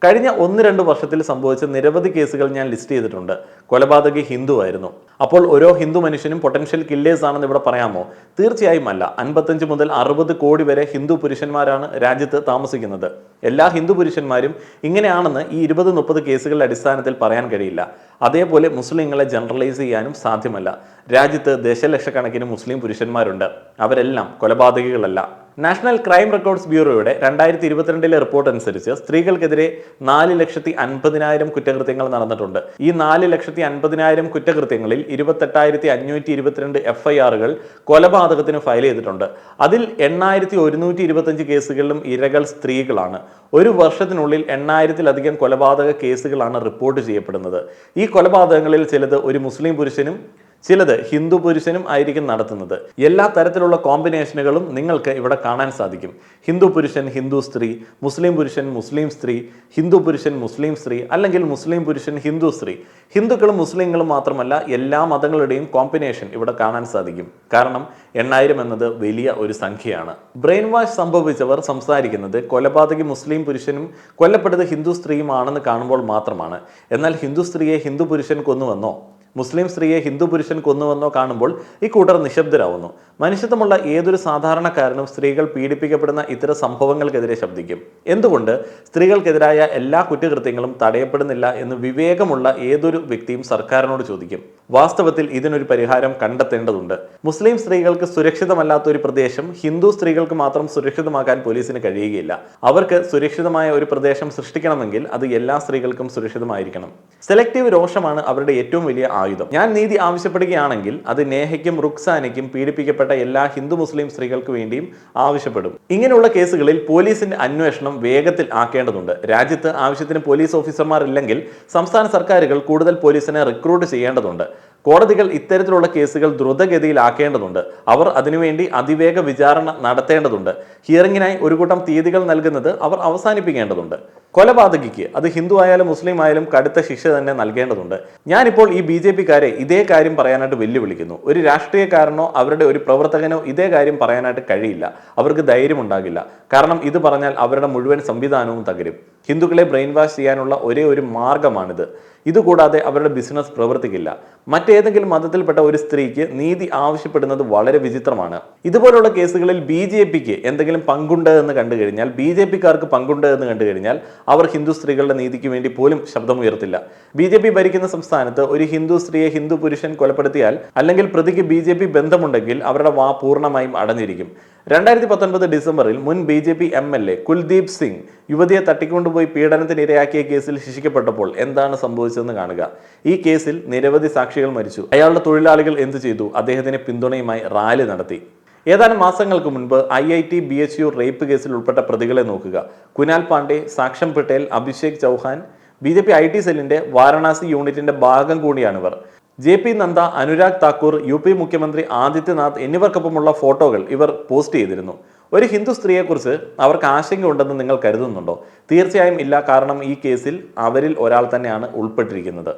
കഴിഞ്ഞ 1-2 വർഷത്തിൽ സംഭവിച്ച നിരവധി കേസുകൾ ഞാൻ ലിസ്റ്റ് ചെയ്തിട്ടുണ്ട്. കൊലപാതകി ഹിന്ദു ആയിരുന്നു. അപ്പോൾ ഓരോ ഹിന്ദു മനുഷ്യനും പൊട്ടൻഷ്യൽ കില്ലേഴ്സ് ആണെന്ന് ഇവിടെ പറയാമോ? തീർച്ചയായും അല്ല. 55 മുതൽ 60 കോടി വരെ ഹിന്ദു പുരുഷന്മാരാണ് രാജ്യത്ത് താമസിക്കുന്നത്. എല്ലാ ഹിന്ദു പുരുഷന്മാരും ഇങ്ങനെയാണെന്ന് ഈ 20-30 കേസുകളുടെ അടിസ്ഥാനത്തിൽ പറയാൻ കഴിയില്ല. അതേപോലെ മുസ്ലിങ്ങളെ ജനറലൈസ് ചെയ്യാനും സാധ്യമല്ല. രാജ്യത്ത് ദശലക്ഷക്കണക്കിന് മുസ്ലിം പുരുഷന്മാരുണ്ട്. അവരെല്ലാം കൊലപാതകികളല്ല. നാഷണൽ ക്രൈം റെക്കോർഡ്സ് ബ്യൂറോയുടെ 2022 റിപ്പോർട്ട് അനുസരിച്ച് സ്ത്രീകൾക്കെതിരെ 4,50,000 കുറ്റകൃത്യങ്ങൾ നടന്നിട്ടുണ്ട്. ഈ 4,50,000 കുറ്റകൃത്യങ്ങളിൽ 28,522 FIRകൾ കൊലപാതകത്തിന് ഫയൽ ചെയ്തിട്ടുണ്ട്. അതിൽ 8,125 കേസുകളിലും ഇരകൾ സ്ത്രീകളാണ്. ഒരു വർഷത്തിനുള്ളിൽ 8,000-ലധികം കൊലപാതക കേസുകളാണ് റിപ്പോർട്ട് ചെയ്യപ്പെടുന്നത്. ഈ കൊലപാതകങ്ങളിൽ ചിലത് ഒരു മുസ്ലിം പുരുഷനും ചിലത് ഹിന്ദു പുരുഷനും ആയിരിക്കും നടത്തുന്നത്. എല്ലാ തരത്തിലുള്ള കോമ്പിനേഷനുകളും നിങ്ങൾക്ക് ഇവിടെ കാണാൻ സാധിക്കും. ഹിന്ദു പുരുഷൻ ഹിന്ദു സ്ത്രീ, മുസ്ലിം പുരുഷൻ മുസ്ലിം സ്ത്രീ, ഹിന്ദു പുരുഷൻ മുസ്ലിം സ്ത്രീ, അല്ലെങ്കിൽ മുസ്ലിം പുരുഷൻ ഹിന്ദു സ്ത്രീ. ഹിന്ദുക്കളും മുസ്ലിങ്ങളും മാത്രമല്ല, എല്ലാ മതങ്ങളുടെയും കോമ്പിനേഷൻ ഇവിടെ കാണാൻ സാധിക്കും. കാരണം 8,000 എന്നത് വലിയ ഒരു സംഖ്യയാണ്. ബ്രെയിൻ വാഷ് സംഭവിച്ചവർ സംസാരിക്കുന്നത് കൊലപാതകി മുസ്ലിം പുരുഷനും കൊല്ലപ്പെട്ടത് ഹിന്ദു സ്ത്രീയുമാണെന്ന് കാണുമ്പോൾ മാത്രമാണ്. എന്നാൽ ഹിന്ദു സ്ത്രീയെ ഹിന്ദു പുരുഷൻ കൊന്നുവെന്നോ മുസ്ലിം സ്ത്രീയെ ഹിന്ദു പുരുഷൻ കൊന്നുവെന്നോ കാണുമ്പോൾ ഈ കൂട്ടർ നിശബ്ദരാവുന്നു. മനുഷ്യത്വമുള്ള ഏതൊരു സാധാരണക്കാരനും സ്ത്രീകൾ പീഡിപ്പിക്കപ്പെടുന്ന ഇത്തരം സംഭവങ്ങൾക്കെതിരെ ശബ്ദിക്കും. എന്തുകൊണ്ട് സ്ത്രീകൾക്കെതിരായ എല്ലാ കുറ്റകൃത്യങ്ങളും തടയപ്പെടുന്നില്ല എന്ന് വിവേകമുള്ള ഏതൊരു വ്യക്തിയും സർക്കാരിനോട് ചോദിക്കും. വാസ്തവത്തിൽ ഇതിനൊരു പരിഹാരം കണ്ടെത്തേണ്ടതുണ്ട്. മുസ്ലിം സ്ത്രീകൾക്ക് സുരക്ഷിതമല്ലാത്ത ഒരു പ്രദേശം ഹിന്ദു സ്ത്രീകൾക്ക് മാത്രം സുരക്ഷിതമാക്കാൻ പോലീസിന് കഴിയുകയില്ല. അവർക്ക് സുരക്ഷിതമായ ഒരു പ്രദേശം സൃഷ്ടിക്കണമെങ്കിൽ അത് എല്ലാ സ്ത്രീകൾക്കും സുരക്ഷിതമായിരിക്കണം. സെലക്റ്റീവ് രോഷമാണ് അവരുടെ ഏറ്റവും വലിയ ആയുധം. ഞാൻ നീതി ആവശ്യപ്പെടുകയാണെങ്കിൽ അത് നേഹയ്ക്കും റുക്സാനയ്ക്കും പീഡിപ്പിക്കപ്പെട്ട എല്ലാ ഹിന്ദു മുസ്ലിം സ്ത്രീകൾക്ക് വേണ്ടിയും ആവശ്യപ്പെടും. ഇങ്ങനെയുള്ള കേസുകളിൽ പോലീസിന്റെ അന്വേഷണം വേഗത്തിൽ ആക്കേണ്ടതുണ്ട്. രാജ്യത്ത് ആവശ്യത്തിന് പോലീസ് ഓഫീസർമാർ ഇല്ലെങ്കിൽ സംസ്ഥാന സർക്കാരുകൾ കൂടുതൽ പോലീസിനെ റിക്രൂട്ട് ചെയ്യേണ്ടതുണ്ട്. കോടതികൾ ഇത്തരത്തിലുള്ള കേസുകൾ ദ്രുതഗതിയിലാക്കേണ്ടതുണ്ട്. അവർ അതിനുവേണ്ടി അതിവേഗ വിചാരണ നടത്തേണ്ടതുണ്ട്. ഹിയറിംഗിനായി ഒരു കൂട്ടം തീയതികൾ നൽകുന്നത് അവർ അവസാനിപ്പിക്കേണ്ടതുണ്ട്. കൊലപാതകിക്ക്, അത് ഹിന്ദു ആയാലും മുസ്ലിം ആയാലും, കടുത്ത ശിക്ഷ തന്നെ നൽകേണ്ടതുണ്ട്. ഞാനിപ്പോൾ ഈ BJP-കാരെ ഇതേ കാര്യം പറയാനായിട്ട് വെല്ലുവിളിക്കുന്നു. ഒരു രാഷ്ട്രീയക്കാരനോ അവരുടെ ഒരു പ്രവർത്തകനോ ഇതേ കാര്യം പറയാനായിട്ട് കഴിയില്ല. അവർക്ക് ധൈര്യം ഉണ്ടാകില്ല. കാരണം ഇത് പറഞ്ഞാൽ അവരുടെ മുഴുവൻ സംവിധാനവും തകരും. ഹിന്ദുക്കളെ ബ്രെയിൻ വാഷ് ചെയ്യാനുള്ള ഒരേ ഒരു മാർഗമാണിത്. ഇതുകൂടാതെ അവരുടെ ബിസിനസ് പ്രവർത്തിക്കില്ല. മറ്റേതെങ്കിലും മതത്തിൽപ്പെട്ട ഒരു സ്ത്രീക്ക് നീതി ആവശ്യപ്പെടുന്നത് വളരെ വിചിത്രമാണ്. ഇതുപോലുള്ള കേസുകളിൽ BJP-ക്ക് എന്തെങ്കിലും പങ്കുണ്ട് എന്ന് കണ്ടു കഴിഞ്ഞാൽ, BJP-കാർക്ക് പങ്കുണ്ട് എന്ന് കണ്ടു കഴിഞ്ഞാൽ അവർ ഹിന്ദു സ്ത്രീകളുടെ നീതിക്ക് വേണ്ടി പോലും ശബ്ദമുയർത്തില്ല. BJP ഭരിക്കുന്ന സംസ്ഥാനത്ത് ഒരു ഹിന്ദു സ്ത്രീയെ ഹിന്ദു പുരുഷൻ കൊലപ്പെടുത്തിയാൽ, അല്ലെങ്കിൽ പ്രതിക്ക് BJP ബന്ധമുണ്ടെങ്കിൽ അവരുടെ വാ പൂർണ്ണമായും അടഞ്ഞിരിക്കും. 2019 ഡിസംബറിൽ മുൻ BJP MLA കുൽദീപ് സിംഗ് യുവതിയെ തട്ടിക്കൊണ്ടുപോയി പീഡനത്തിന് ഇരയാക്കിയ കേസിൽ ശിക്ഷിക്കപ്പെട്ടപ്പോൾ എന്താണ് സംഭവിച്ചതെന്ന് കാണുക. ഈ കേസിൽ നിരവധി സാക്ഷികൾ മരിച്ചു. അയാളുടെ തൊഴിലാളികൾ എന്തു ചെയ്തു? അദ്ദേഹത്തിന് പിന്തുണയുമായി റാലി നടത്തി. ഏതാനും മാസങ്ങൾക്ക് മുൻപ് IIT BHU റേപ്പ് കേസിൽ ഉൾപ്പെട്ട പ്രതികളെ നോക്കുക. കുനാൽ പാണ്ഡെ, സാക്ഷം പട്ടേൽ, അഭിഷേക് ചൗഹാൻ. BJP IT സെല്ലിന്റെ വാരണാസി യൂണിറ്റിന്റെ ഭാഗം കൂടിയാണിവർ. JP നന്ദ, അനുരാഗ് താക്കൂർ, UP മുഖ്യമന്ത്രി ആദിത്യനാഥ് എന്നിവർക്കൊപ്പമുള്ള ഫോട്ടോകൾ ഇവർ പോസ്റ്റ് ചെയ്തിരുന്നു. ഒരു ഹിന്ദു സ്ത്രീയെക്കുറിച്ച് അവർക്ക് ആശങ്കയുണ്ടെന്ന് നിങ്ങൾ കരുതുന്നുണ്ടോ? തീർച്ചയായും ഇല്ല. കാരണം ഈ കേസിൽ അവരിൽ ഒരാൾ തന്നെയാണ് ഉൾപ്പെട്ടിരിക്കുന്നത്.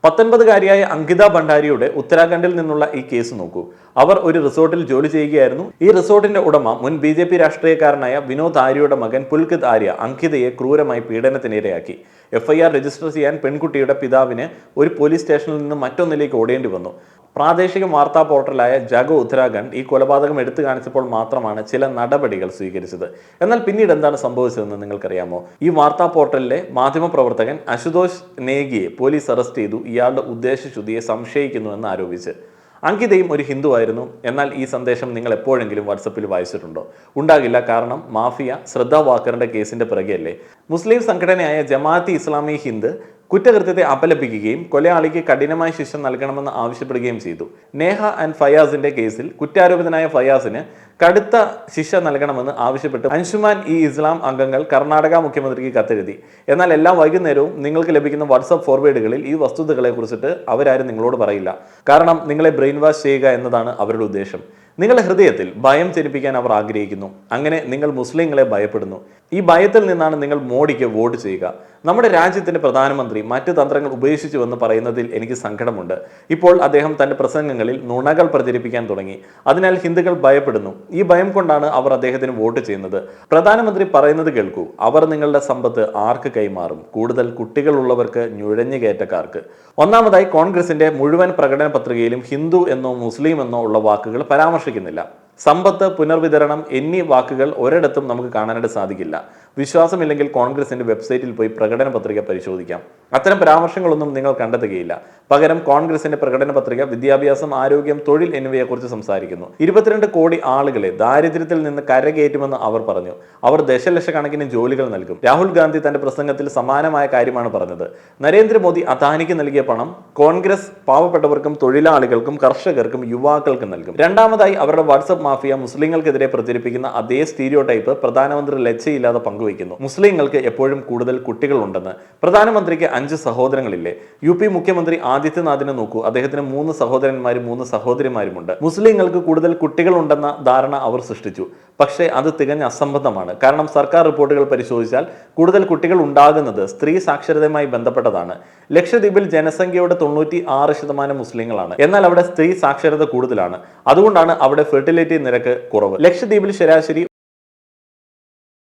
19-കാരിയായ അങ്കിത ഭണ്ഡാരിയുടെ ഉത്തരാഖണ്ഡിൽ നിന്നുള്ള ഈ കേസ് നോക്കൂ. അവർ ഒരു റിസോർട്ടിൽ ജോലി ചെയ്യുകയായിരുന്നു. ഈ റിസോർട്ടിന്റെ ഉടമ മുൻ BJP രാഷ്ട്രീയക്കാരനായ വിനോദ് ആര്യയുടെ മകൻ പുൽകിത് ആര്യ അങ്കിതയെ ക്രൂരമായി പീഡനത്തിനിരയാക്കി. FIR രജിസ്റ്റർ ചെയ്യാൻ പെൺകുട്ടിയുടെ പിതാവിന് ഒരു പോലീസ് സ്റ്റേഷനിൽ നിന്ന് മറ്റൊന്നിലേക്ക് ഓടേണ്ടി വന്നു. പ്രാദേശിക വാർത്താ പോർട്ടലായ ജഗോ ഉത്തരാഖണ്ഡ് ഈ കൊലപാതകം എടുത്തു കാണിച്ചപ്പോൾ മാത്രമാണ് ചില നടപടികൾ സ്വീകരിച്ചത്. എന്നാൽ പിന്നീട് എന്താണ് സംഭവിച്ചതെന്ന് നിങ്ങൾക്കറിയാമോ? ഈ വാർത്താ പോർട്ടലിലെ മാധ്യമപ്രവർത്തകൻ അശുതോഷ് നേഗിയെ പോലീസ് അറസ്റ്റ് ചെയ്തു. ഇയാളുടെ ഉദ്ദേശശുദ്ധിയെ സംശയിക്കുന്നുവെന്ന് ആരോപിച്ച്. അങ്കിതയും ഒരു ഹിന്ദു ആയിരുന്നു. എന്നാൽ ഈ സന്ദേശം നിങ്ങൾ എപ്പോഴെങ്കിലും വാട്സപ്പിൽ വായിച്ചിട്ടുണ്ടോ? ഉണ്ടാകില്ല. കാരണം മാഫിയ ശ്രദ്ധ വാക്കറിന്റെ കേസിന്റെ പിറകെയല്ലേ. മുസ്ലിം സംഘടനയായ ജമാഅത്തെ ഇസ്ലാമി ഹിന്ദ് കുറ്റകൃത്യത്തെ അപലപിക്കുകയും കൊലയാളിക്ക് കഠിനമായ ശിക്ഷ നൽകണമെന്ന് ആവശ്യപ്പെടുകയും ചെയ്തു. നേഹ ആൻഡ് ഫയാസിന്റെ കേസിൽ കുറ്റാരോപിതനായ ഫയാസിന് കടുത്ത ശിക്ഷ നൽകണമെന്ന് ആവശ്യപ്പെട്ട് അൻഷുമാൻ ഇസ്ലാം അംഗങ്ങൾ കർണാടക മുഖ്യമന്ത്രിക്ക് കത്തെഴുതി. എന്നാൽ എല്ലാ വൈകുന്നേരവും നിങ്ങൾക്ക് ലഭിക്കുന്ന വാട്സ്ആപ്പ് ഫോർവേഡുകളിൽ ഈ വസ്തുതകളെ കുറിച്ചിട്ട് അവരാരും നിങ്ങളോട് പറയില്ല. കാരണം നിങ്ങളെ ബ്രെയിൻ വാഷ് ചെയ്യുക എന്നതാണ് അവരുടെ ഉദ്ദേശം. നിങ്ങളുടെ ഹൃദയത്തിൽ ഭയം ജനിപ്പിക്കാൻ അവർ ആഗ്രഹിക്കുന്നു. അങ്ങനെ നിങ്ങൾ മുസ്ലിങ്ങളെ ഭയപ്പെടുന്നു. ഈ ഭയത്തിൽ നിന്നാണ് നിങ്ങൾ മോഡിക്ക് വോട്ട് ചെയ്യുക. നമ്മുടെ രാജ്യത്തിന്റെ പ്രധാനമന്ത്രി മറ്റ് തന്ത്രങ്ങൾ ഉപേക്ഷിച്ചുവെന്ന് പറയുന്നതിൽ എനിക്ക് സങ്കടമുണ്ട്. ഇപ്പോൾ അദ്ദേഹം തന്റെ പ്രസംഗങ്ങളിൽ നുണകൾ പ്രചരിപ്പിക്കാൻ തുടങ്ങി. അതിനാൽ ഹിന്ദുക്കൾ ഭയപ്പെടുന്നു. ഈ ഭയം കൊണ്ടാണ് അവർ അദ്ദേഹത്തിന് വോട്ട് ചെയ്യുന്നത്. പ്രധാനമന്ത്രി പറയുന്നത് കേൾക്കൂ. അവർ നിങ്ങളുടെ സമ്പത്ത് ആർക്ക് കൈമാറും? കൂടുതൽ കുട്ടികളുള്ളവർക്ക്, നുഴഞ്ഞു കയറ്റക്കാർക്ക്. ഒന്നാമതായി, കോൺഗ്രസിന്റെ മുഴുവൻ പ്രകടന പത്രികയിലും ഹിന്ദു എന്നോ മുസ്ലിം എന്നോ ഉള്ള വാക്കുകൾ പരാമർശിക്കുന്നില്ല. സമ്പത്ത്, പുനർവിതരണം എന്നീ വാക്കുകൾ ഒരിടത്തും നമുക്ക് കാണാനായിട്ട് സാധിക്കില്ല. വിശ്വാസമില്ലെങ്കിൽ കോൺഗ്രസിന്റെ വെബ്സൈറ്റിൽ പോയി പ്രകടന പത്രിക പരിശോധിക്കാം. അത്തരം പരാമർശങ്ങളൊന്നും നിങ്ങൾ കണ്ടെത്തുകയില്ല. പകരം കോൺഗ്രസിന്റെ പ്രകടന പത്രിക വിദ്യാഭ്യാസം, ആരോഗ്യം, തൊഴിൽ എന്നിവയെക്കുറിച്ച് സംസാരിക്കുന്നു. 22 കോടി ആളുകളെ ദാരിദ്ര്യത്തിൽ നിന്ന് കരകയറ്റുമെന്ന് അവർ പറഞ്ഞു. അവർ ദശലക്ഷക്കണക്കിന് ജോലികൾ നൽകും. രാഹുൽ ഗാന്ധി തന്റെ പ്രസംഗത്തിൽ സമാനമായ കാര്യമാണ് പറഞ്ഞത്. നരേന്ദ്രമോദി അദാനിക്ക് നൽകിയ പണം കോൺഗ്രസ് പാവപ്പെട്ടവർക്കും തൊഴിലാളികൾക്കും കർഷകർക്കും യുവാക്കൾക്കും നൽകും. രണ്ടാമതായി, അവരുടെ വാട്സ്ആപ്പ് മാഫിയ മുസ്ലിങ്ങൾക്കെതിരെ പ്രചരിപ്പിക്കുന്ന അതേ സ്റ്റീരിയോടൈപ്പ് പ്രധാനമന്ത്രി ലജ്ജയില്ലാതെ പങ്കുവയ്ക്കുന്നു. മുസ്ലിങ്ങൾക്ക് എപ്പോഴും കൂടുതൽ കുട്ടികൾ ഉണ്ടെന്ന്. പ്രധാനമന്ത്രിക്ക് 5 സഹോദരങ്ങളില്ലേ? UP മുഖ്യമന്ത്രി ആദിത്യനാഥിനെ നോക്കൂ. അദ്ദേഹത്തിന് 3 സഹോദരന്മാരും 3 സഹോദരിമാരുമുണ്ട്. മുസ്ലിങ്ങൾക്ക് കൂടുതൽ കുട്ടികൾ ഉണ്ടെന്ന ധാരണ അവർ സൃഷ്ടിച്ചു. പക്ഷേ അത് തികഞ്ഞ അസംബന്ധമാണ്. കാരണം സർക്കാർ റിപ്പോർട്ടുകൾ പരിശോധിച്ചാൽ കൂടുതൽ കുട്ടികൾ ഉണ്ടാകുന്നത് സ്ത്രീ സാക്ഷരതയുമായി ബന്ധപ്പെട്ടതാണ്. ലക്ഷദ്വീപിൽ ജനസംഖ്യയുടെ 96% മുസ്ലിങ്ങളാണ്. എന്നാൽ അവിടെ സ്ത്രീ സാക്ഷരത കൂടുതലാണ്. അതുകൊണ്ടാണ് അവിടെ ഫെർട്ടിലിറ്റി നിരക്ക് കുറവ്. ലക്ഷദ്വീപിൽ ശരാശരി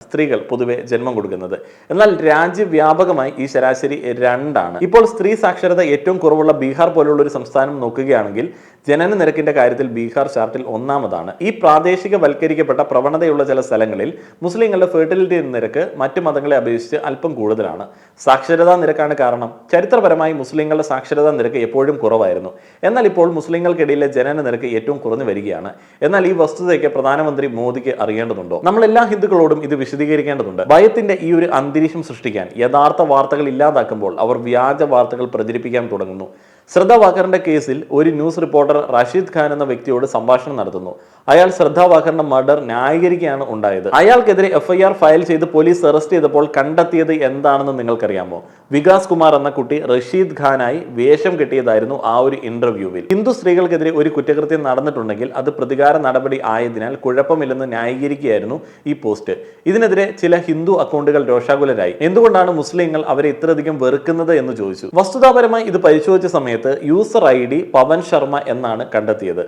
സ്ത്രീകൾ പൊതുവെ ജന്മം കൊടുക്കുന്നത്. എന്നാൽ രാജ്യവ്യാപകമായി ഈ ശരാശരി 2 ആണ്. ഇപ്പോൾ സ്ത്രീ സാക്ഷരത ഏറ്റവും കുറവുള്ള ബീഹാർ പോലുള്ള ഒരു സംസ്ഥാനം നോക്കുകയാണെങ്കിൽ ജനന നിരക്കിന്റെ കാര്യത്തിൽ ബീഹാർ ചാർട്ടിൽ ഒന്നാമതാണ്. ഈ പ്രാദേശികവൽക്കരിക്കപ്പെട്ട പ്രവണതയുള്ള ചില സ്ഥലങ്ങളിൽ മുസ്ലിങ്ങളുടെ ഫെർട്ടിലിറ്റി നിരക്ക് മറ്റു മതങ്ങളെ അപേക്ഷിച്ച് അല്പം കൂടുതലാണ്. സാക്ഷരതാ നിരക്കാണ് കാരണം. ചരിത്രപരമായി മുസ്ലിങ്ങളുടെ സാക്ഷരതാ നിരക്ക് എപ്പോഴും കുറവായിരുന്നു. എന്നാൽ ഇപ്പോൾ മുസ്ലിങ്ങൾക്കിടയിലെ ജനന നിരക്ക് ഏറ്റവും കുറഞ്ഞു വരികയാണ്. എന്നാൽ ഈ വസ്തുതയ്ക്ക് പ്രധാനമന്ത്രി മോദിക്ക് അറിയേണ്ടതുണ്ടോ? നമ്മൾ എല്ലാ ഹിന്ദുക്കളോടും ഇത് വിശദീകരിക്കേണ്ടതുണ്ട്. ഭയത്തിന്റെ ഈ ഒരു അന്തരീക്ഷം സൃഷ്ടിക്കാൻ യഥാർത്ഥ വാർത്തകൾ ഇല്ലാതാക്കുമ്പോൾ അവർ വ്യാജ വാർത്തകൾ പ്രചരിപ്പിക്കാൻ തുടങ്ങുന്നു. ശ്രദ്ധ വാക്കറിന്റെ കേസിൽ ഒരു ന്യൂസ് റിപ്പോർട്ടർ റഷീദ് ഖാൻ എന്ന വ്യക്തിയോട് സംഭാഷണം നടത്തുന്നു. അയാൾ ശ്രദ്ധ വാക്കറിന്റെ മർഡർ ന്യായീകരിക്കുകയാണ് ഉണ്ടായത്. അയാൾക്കെതിരെ FIR ഫയൽ ചെയ്ത് പോലീസ് അറസ്റ്റ് ചെയ്തപ്പോൾ കണ്ടെത്തിയത് എന്താണെന്ന് നിങ്ങൾക്കറിയാമോ? വികാസ് കുമാർ എന്ന കുട്ടി റഷീദ് ഖാനായി വേഷം കെട്ടിയതായിരുന്നു ആ ഒരു ഇന്റർവ്യൂവിൽ. ഹിന്ദു സ്ത്രീകൾക്കെതിരെ ഒരു കുറ്റകൃത്യം നടന്നിട്ടുണ്ടെങ്കിൽ അത് പ്രതികാര നടപടി ആയതിനാൽ കുഴപ്പമില്ലെന്ന് ന്യായീകരിക്കുകയായിരുന്നു ഈ പോസ്റ്റ്. ഇതിനെതിരെ ചില ഹിന്ദു അക്കൗണ്ടുകൾ രോഷാകുലരായി. എന്തുകൊണ്ടാണ് മുസ്ലിങ്ങൾ അവരെ ഇത്രയധികം വെറുക്കുന്നത് എന്ന് ചോദിച്ചു. വസ്തുതാപരമായി ഇത് പരിശോധിച്ച സമയത്ത് യൂസർ ID പവൻ ശർമ്മ എന്നാണ് കണ്ടെത്തിയത്.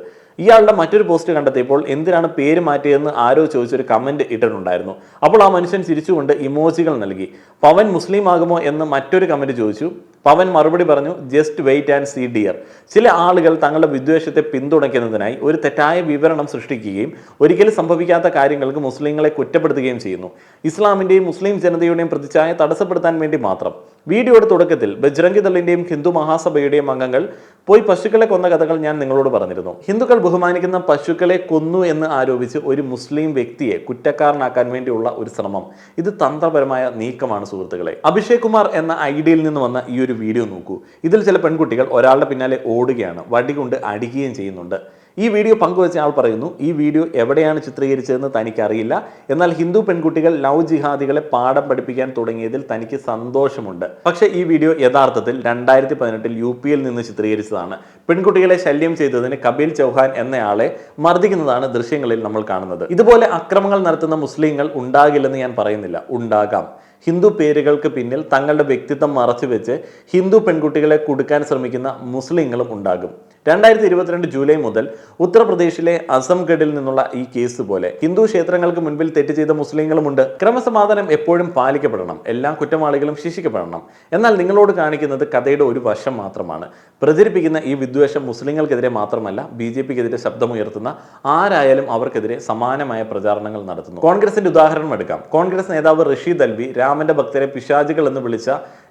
ഇയാളുടെ മറ്റൊരു പോസ്റ്റ് കണ്ടെത്തിയപ്പോൾ എന്തിനാണ് പേര് മാറ്റിയതെന്ന് ആരോ ചോദിച്ചൊരു കമന്റ് ഇട്ടിട്ടുണ്ടായിരുന്നു. അപ്പോൾ ആ മനുഷ്യൻ ചിരിച്ചുകൊണ്ട് ഇമോജികൾ നൽകി. പവൻ മുസ്ലിം ആകുമോ എന്ന് മറ്റൊരു കമന്റ് ചോദിച്ചു. പവൻ മറുപടി പറഞ്ഞു, just wait and see dear. ചില ആളുകൾ തങ്ങളുടെ വിദ്വേഷത്തെ പിന്തുണയ്ക്കുന്നതിനായി ഒരു തെറ്റായ വിവരണം സൃഷ്ടിക്കുകയും ഒരിക്കലും സംഭവിക്കാത്ത കാര്യങ്ങൾക്ക് മുസ്ലിങ്ങളെ കുറ്റപ്പെടുത്തുകയും ചെയ്യുന്നു. ഇസ്ലാമിന്റെയും മുസ്ലിം ജനതയുടെയും പ്രതിച്ഛായ തടസ്സപ്പെടുത്താൻ വേണ്ടി മാത്രം. വീഡിയോയുടെ തുടക്കത്തിൽ ബജ്രംഗി ദളിന്റെയും ഹിന്ദു മഹാസഭയുടെയും അംഗങ്ങൾ പോയി പശുക്കളെ കൊന്ന കഥകൾ ഞാൻ നിങ്ങളോട് പറഞ്ഞിരുന്നു. ഹിന്ദുക്കൾ ബഹുമാനിക്കുന്ന പശുക്കളെ കൊന്നു എന്ന് ആരോപിച്ച് ഒരു മുസ്ലിം വ്യക്തിയെ കുറ്റക്കാരനാക്കാൻ വേണ്ടിയുള്ള ഒരു ശ്രമം. ഇത് തന്ത്രപരമായ നീക്കമാണ് സുഹൃത്തുക്കളെ. അഭിഷേക് കുമാർ എന്ന ഐഡിയിൽ നിന്ന് വന്ന ഈ ഒരു വീഡിയോ നോക്കൂ. ഇതിൽ ചില പെൺകുട്ടികൾ ഒരാളുടെ പിന്നാലെ ഓടുകയാണ്, വടി കൊണ്ട് അടിക്കുകയും ചെയ്യുന്നുണ്ട്. ഈ വീഡിയോ പങ്കുവച്ച ആൾ പറയുന്നു, ഈ വീഡിയോ എവിടെയാണ് ചിത്രീകരിച്ചതെന്ന് തനിക്കറിയില്ല, എന്നാൽ ഹിന്ദു പെൺകുട്ടികൾ ലവ് ജിഹാദികളെ പാഠം പഠിപ്പിക്കാൻ തുടങ്ങിയതിൽ തനിക്ക് സന്തോഷമുണ്ട്. പക്ഷേ ഈ വീഡിയോ യഥാർത്ഥത്തിൽ 2018 UP നിന്ന് ചിത്രീകരിച്ചതാണ്. പെൺകുട്ടികളെ ശല്യം ചെയ്തതിന് കപിൽ ചൗഹാൻ എന്നയാളെ മർദ്ദിക്കുന്നതാണ് ദൃശ്യങ്ങളിൽ നമ്മൾ കാണുന്നത്. ഇതുപോലെ അക്രമങ്ങൾ നടത്തുന്ന മുസ്ലിങ്ങൾ ഉണ്ടാകില്ലെന്ന് ഞാൻ പറയുന്നില്ല, ഉണ്ടാകാം. ഹിന്ദു പേരുകൾക്ക് പിന്നിൽ തങ്ങളുടെ വ്യക്തിത്വം മറച്ചുവെച്ച് ഹിന്ദു പെൺകുട്ടികളെ കുടുക്കാൻ ശ്രമിക്കുന്ന മുസ്ലിങ്ങളും ഉണ്ടാകും. 2022 ജൂലൈ മുതൽ ഉത്തർപ്രദേശിലെ അസംഗഡിൽ നിന്നുള്ള ഈ കേസ് പോലെ ഹിന്ദു ക്ഷേത്രങ്ങൾക്ക് മുൻപിൽ തെറ്റ് ചെയ്ത മുസ്ലിങ്ങളുമുണ്ട്. ക്രമസമാധാനം എപ്പോഴും പാലിക്കപ്പെടണം, എല്ലാ കുറ്റവാളികളും ശിക്ഷിക്കപ്പെടണം. എന്നാൽ നിങ്ങളോട് കാണിക്കുന്നത് കഥയുടെ ഒരു വശം മാത്രമാണ്. പ്രചരിപ്പിക്കുന്ന ഈ വിദ്വേഷം മുസ്ലിങ്ങൾക്കെതിരെ മാത്രമല്ല, BJPക്കെതിരെ ശബ്ദമുയർത്തുന്ന ആരായാലും അവർക്കെതിരെ സമാനമായ പ്രചാരണങ്ങൾ നടത്തുന്നു. കോൺഗ്രസിന്റെ ഉദാഹരണം എടുക്കാം. കോൺഗ്രസ് നേതാവ് റഷീദ് അൽവി രാമന്റെ ഭക്തരെ പിശാചുകൾ എന്ന് വിളിച്ച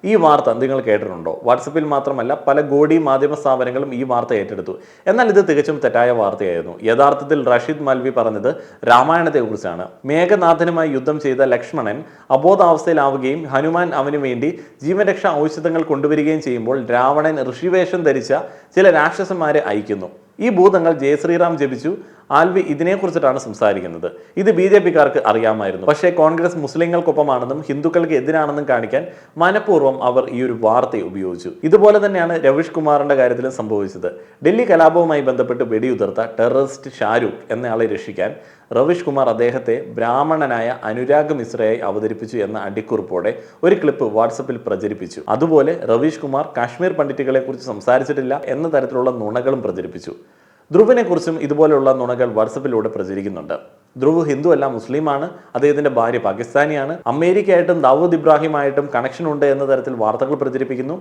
ഈ വാർത്ത നിങ്ങൾ കേട്ടിട്ടുണ്ടോ? വാട്സപ്പിൽ മാത്രമല്ല പല ഗോഡി മാധ്യമ സ്ഥാപനങ്ങളും ഈ വാർത്ത ഏറ്റെടുത്തു. എന്നാൽ ഇത് തികച്ചും തെറ്റായ വാർത്തയായിരുന്നു. യഥാർത്ഥത്തിൽ റഷീദ് മൽവി പറഞ്ഞത് രാമായണത്തെക്കുറിച്ചാണ്. മേഘനാഥനുമായി യുദ്ധം ചെയ്ത ലക്ഷ്മണൻ അബോധാവസ്ഥയിലാവുകയും ഹനുമാൻ അവന് വേണ്ടി ജീവരക്ഷാ ഔഷധങ്ങൾ കൊണ്ടുവരികയും ചെയ്യുമ്പോൾ രാവണൻ ഋഷിവേഷം ധരിച്ച ചില രാക്ഷസന്മാരെ അയക്കുന്നു. ഈ ഭൂതങ്ങൾ ജയശ്രീറാം ജപിച്ചു. ആൽവി ഇതിനെക്കുറിച്ചിട്ടാണ് സംസാരിക്കുന്നത്. ഇത് BJPക്കാർക്ക് അറിയാമായിരുന്നു. പക്ഷേ കോൺഗ്രസ് മുസ്ലിങ്ങൾക്കൊപ്പമാണെന്നും ഹിന്ദുക്കൾക്ക് എതിരാണെന്നും കാണിക്കാൻ മനഃപൂർവ്വം അവർ ഈ ഒരു വാർത്ത ഉപയോഗിച്ചു. ഇതുപോലെ തന്നെയാണ് രവീഷ് കുമാറിന്റെ കാര്യത്തിലും സംഭവിച്ചത്. ഡൽഹി കലാപവുമായി ബന്ധപ്പെട്ട് വെടിയുതിർത്ത ടെററിസ്റ്റ് ഷാരൂഖ് എന്നയാളെ രക്ഷിക്കാൻ രവീഷ് കുമാർ അദ്ദേഹത്തെ ബ്രാഹ്മണനായ അനുരാഗ് മിശ്രയായി അവതരിപ്പിച്ചു എന്ന അടിക്കുറിപ്പോടെ ഒരു ക്ലിപ്പ് വാട്സപ്പിൽ പ്രചരിപ്പിച്ചു. അതുപോലെ രവീഷ് കുമാർ കാശ്മീർ പണ്ഡിറ്റുകളെ കുറിച്ച് സംസാരിച്ചിട്ടില്ല എന്ന തരത്തിലുള്ള നുണകളും പ്രചരിപ്പിച്ചു. ധ്രുവിനെ കുറിച്ചും ഇതുപോലെയുള്ള നുണകൾ വാട്സപ്പിലൂടെ പ്രചരിക്കുന്നുണ്ട്. ധ്രുവ് ഹിന്ദു അല്ല, മുസ്ലിമാണ്. അദ്ദേഹത്തിന്റെ ഭാര്യ പാകിസ്ഥാനിയാണ്. അമേരിക്കയായിട്ടും ദാവൂദ് ഇബ്രാഹിമായിട്ടും കണക്ഷൻ ഉണ്ട് എന്ന തരത്തിൽ വാർത്തകൾ പ്രചരിപ്പിക്കുന്നു.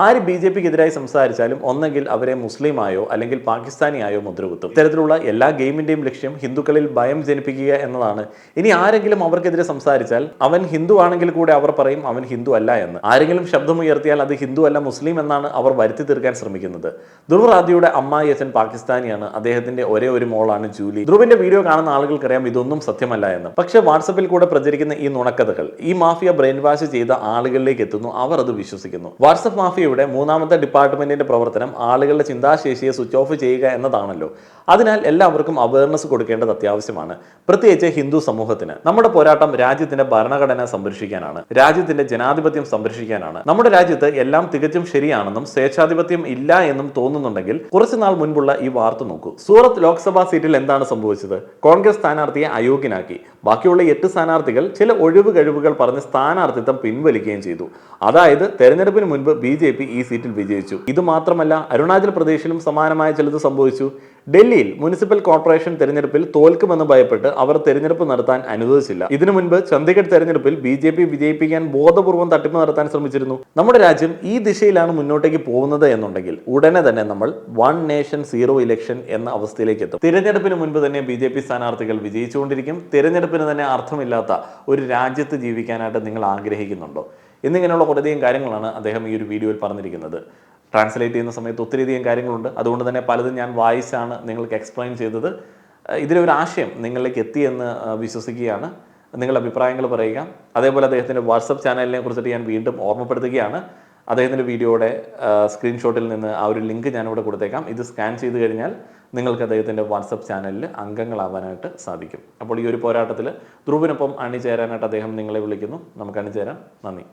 ആര് BJPക്കെതിരായി സംസാരിച്ചാലും ഒന്നെങ്കിൽ അവരെ മുസ്ലിമായോ അല്ലെങ്കിൽ പാകിസ്ഥാനിയായോ മുദ്രകുത്തും. ഇത്തരത്തിലുള്ള എല്ലാ ഗെയിമിന്റെയും ലക്ഷ്യം ഹിന്ദുക്കളിൽ ഭയം ജനിപ്പിക്കുക എന്നതാണ്. ഇനി ആരെങ്കിലും അവർക്കെതിരെ സംസാരിച്ചാൽ അവൻ ഹിന്ദു ആണെങ്കിൽ കൂടെ അവർ പറയും അവൻ ഹിന്ദു അല്ല എന്ന്. ആരെങ്കിലും ശബ്ദമുയർത്തിയാൽ അത് ഹിന്ദു അല്ല മുസ്ലിം എന്നാണ് അവർ വരുത്തി തീർക്കാൻ ശ്രമിക്കുന്നത്. ധ്രുവ് റാദിയുടെ അമ്മായി അച്ഛൻ പാകിസ്ഥാനിയാണ്. അദ്ദേഹത്തിന്റെ ഒരേ ഒരു മോളാണ് ജൂലി. ധ്രുവിന്റെ വീഡിയോ കാണുന്ന ആളുകൾക്കറിയാം ഇതൊന്നും സത്യമല്ല എന്ന്. പക്ഷേ വാട്സപ്പിൽ കൂടെ പ്രചരിക്കുന്ന ഈ നുണക്കഥകൾ ഈ മാഫിയ ബ്രെയിൻ വാഷ് ചെയ്ത ആളുകളിലേക്ക് എത്തുന്നു. അവർ അത് വിശ്വസിക്കുന്നു. വാട്സപ്പ് മാഫിയയുടെ മൂന്നാമത്തെ ഡിപ്പാർട്ട്മെന്റിന്റെ പ്രവർത്തനം ആളുകളുടെ ചിന്താശേഷിയെ സ്വിച്ച് ഓഫ് ചെയ്യുക എന്നതാണല്ലോ. അതിനാൽ എല്ലാവർക്കും അവയർനെസ് കൊടുക്കേണ്ടത് അത്യാവശ്യമാണ്, പ്രത്യേകിച്ച് ഹിന്ദു സമൂഹത്തിന്. നമ്മുടെ പോരാട്ടം രാജ്യത്തിന്റെ ഭരണഘടന സംരക്ഷിക്കാനാണ്, രാജ്യത്തിന്റെ ജനാധിപത്യം സംരക്ഷിക്കാനാണ്. നമ്മുടെ രാജ്യത്ത് എല്ലാം തികച്ചും ശരിയാണെന്നും സ്വേച്ഛാധിപത്യം ഇല്ല എന്നും തോന്നുന്നുണ്ടെങ്കിൽ കുറച്ചുനാൾ മുൻപുള്ള ഈ വാർത്ത നോക്കൂ. സൂറത്ത് ലോക്സഭാ സീറ്റിൽ എന്താണ് സംഭവിച്ചത്? കോൺഗ്രസ് സ്ഥാനാർത്ഥിയെ അയോഗ്യനാക്കി. ബാക്കിയുള്ള 8 സ്ഥാനാർത്ഥികൾ ചില ഒഴിവ് കഴിവുകൾ പറഞ്ഞ് സ്ഥാനാർത്ഥിത്വം പിൻവലിക്കുകയും ചെയ്തു. അതായത് തെരഞ്ഞെടുപ്പിന് മുൻപ് BJP ഈ സീറ്റിൽ വിജയിച്ചു. ഇത് മാത്രമല്ല, അരുണാചൽ പ്രദേശിലും സമാനമായ ചിലത് സംഭവിച്ചു. ഡൽഹിയിൽ മുനിസിപ്പൽ കോർപ്പറേഷൻ തെരഞ്ഞെടുപ്പിൽ തോൽക്കുമെന്ന് ഭയപ്പെട്ട് അവർ തെരഞ്ഞെടുപ്പ് നടത്താൻ അനുവദിച്ചില്ല. ഇതിനു മുൻപ് ചണ്ഡീഗഡ് തെരഞ്ഞെടുപ്പിൽ BJP വിജയിപ്പിക്കാൻ ബോധപൂർവ്വം തട്ടിപ്പ് നടത്താൻ ശ്രമിച്ചിരുന്നു. നമ്മുടെ രാജ്യം ഈ ദിശയിലാണ് മുന്നോട്ടേക്ക് പോകുന്നത് എന്നുണ്ടെങ്കിൽ ഉടനെ തന്നെ നമ്മൾ 1 നേഷൻ 0 ഇലക്ഷൻ സിറ്റുവേഷൻ എന്ന അവസ്ഥയിലേക്ക് എത്തും. തിരഞ്ഞെടുപ്പിന് മുൻപ് തന്നെ BJP സ്ഥാനാർത്ഥികൾ വിജയിച്ചുകൊണ്ടിരിക്കും. തിരഞ്ഞെടുപ്പിന് തന്നെ അർത്ഥമില്ലാത്ത ഒരു രാജ്യത്ത് ജീവിക്കാനായിട്ട് നിങ്ങൾ ആഗ്രഹിക്കുന്നുണ്ടോ? എന്നിങ്ങനെയുള്ള കുറേയധികം കാര്യങ്ങളാണ് അദ്ദേഹം ഈ ഒരു വീഡിയോയിൽ പറഞ്ഞിരിക്കുന്നത്. ട്രാൻസ്ലേറ്റ് ചെയ്യുന്ന സമയത്ത് ഒത്തിരിയധികം കാര്യങ്ങളുണ്ട്. അതുകൊണ്ട് തന്നെ പലതും ഞാൻ വായിച്ചാണ് നിങ്ങൾക്ക് എക്സ്പ്ലെയിൻ ചെയ്തത്. ഇതിലൊരു ആശയം നിങ്ങളിലേക്ക് എത്തിയെന്ന് വിശ്വസിക്കുകയാണ്. നിങ്ങളുടെ അഭിപ്രായങ്ങൾ പറയുക. അതേപോലെ അദ്ദേഹത്തിൻ്റെ വാട്സപ്പ് ചാനലിനെ കുറിച്ചിട്ട് ഞാൻ വീണ്ടും ഓർമ്മപ്പെടുത്തുകയാണ്. അദ്ദേഹത്തിൻ്റെ വീഡിയോയുടെ സ്ക്രീൻഷോട്ടിൽ നിന്ന് ആ ഒരു ലിങ്ക് ഞാനിവിടെ കൊടുത്തേക്കാം. ഇത് സ്കാൻ ചെയ്ത് കഴിഞ്ഞാൽ നിങ്ങൾക്ക് അദ്ദേഹത്തിൻ്റെ വാട്സപ്പ് ചാനലിൽ അംഗങ്ങളാവാനായിട്ട് സാധിക്കും. അപ്പോൾ ഈ ഒരു പോരാട്ടത്തിൽ ധ്രുവിനൊപ്പം അണിചേരാനായിട്ട് അദ്ദേഹം നിങ്ങളെ വിളിക്കുന്നു. നമുക്ക് അണിചേരാം. നന്ദി.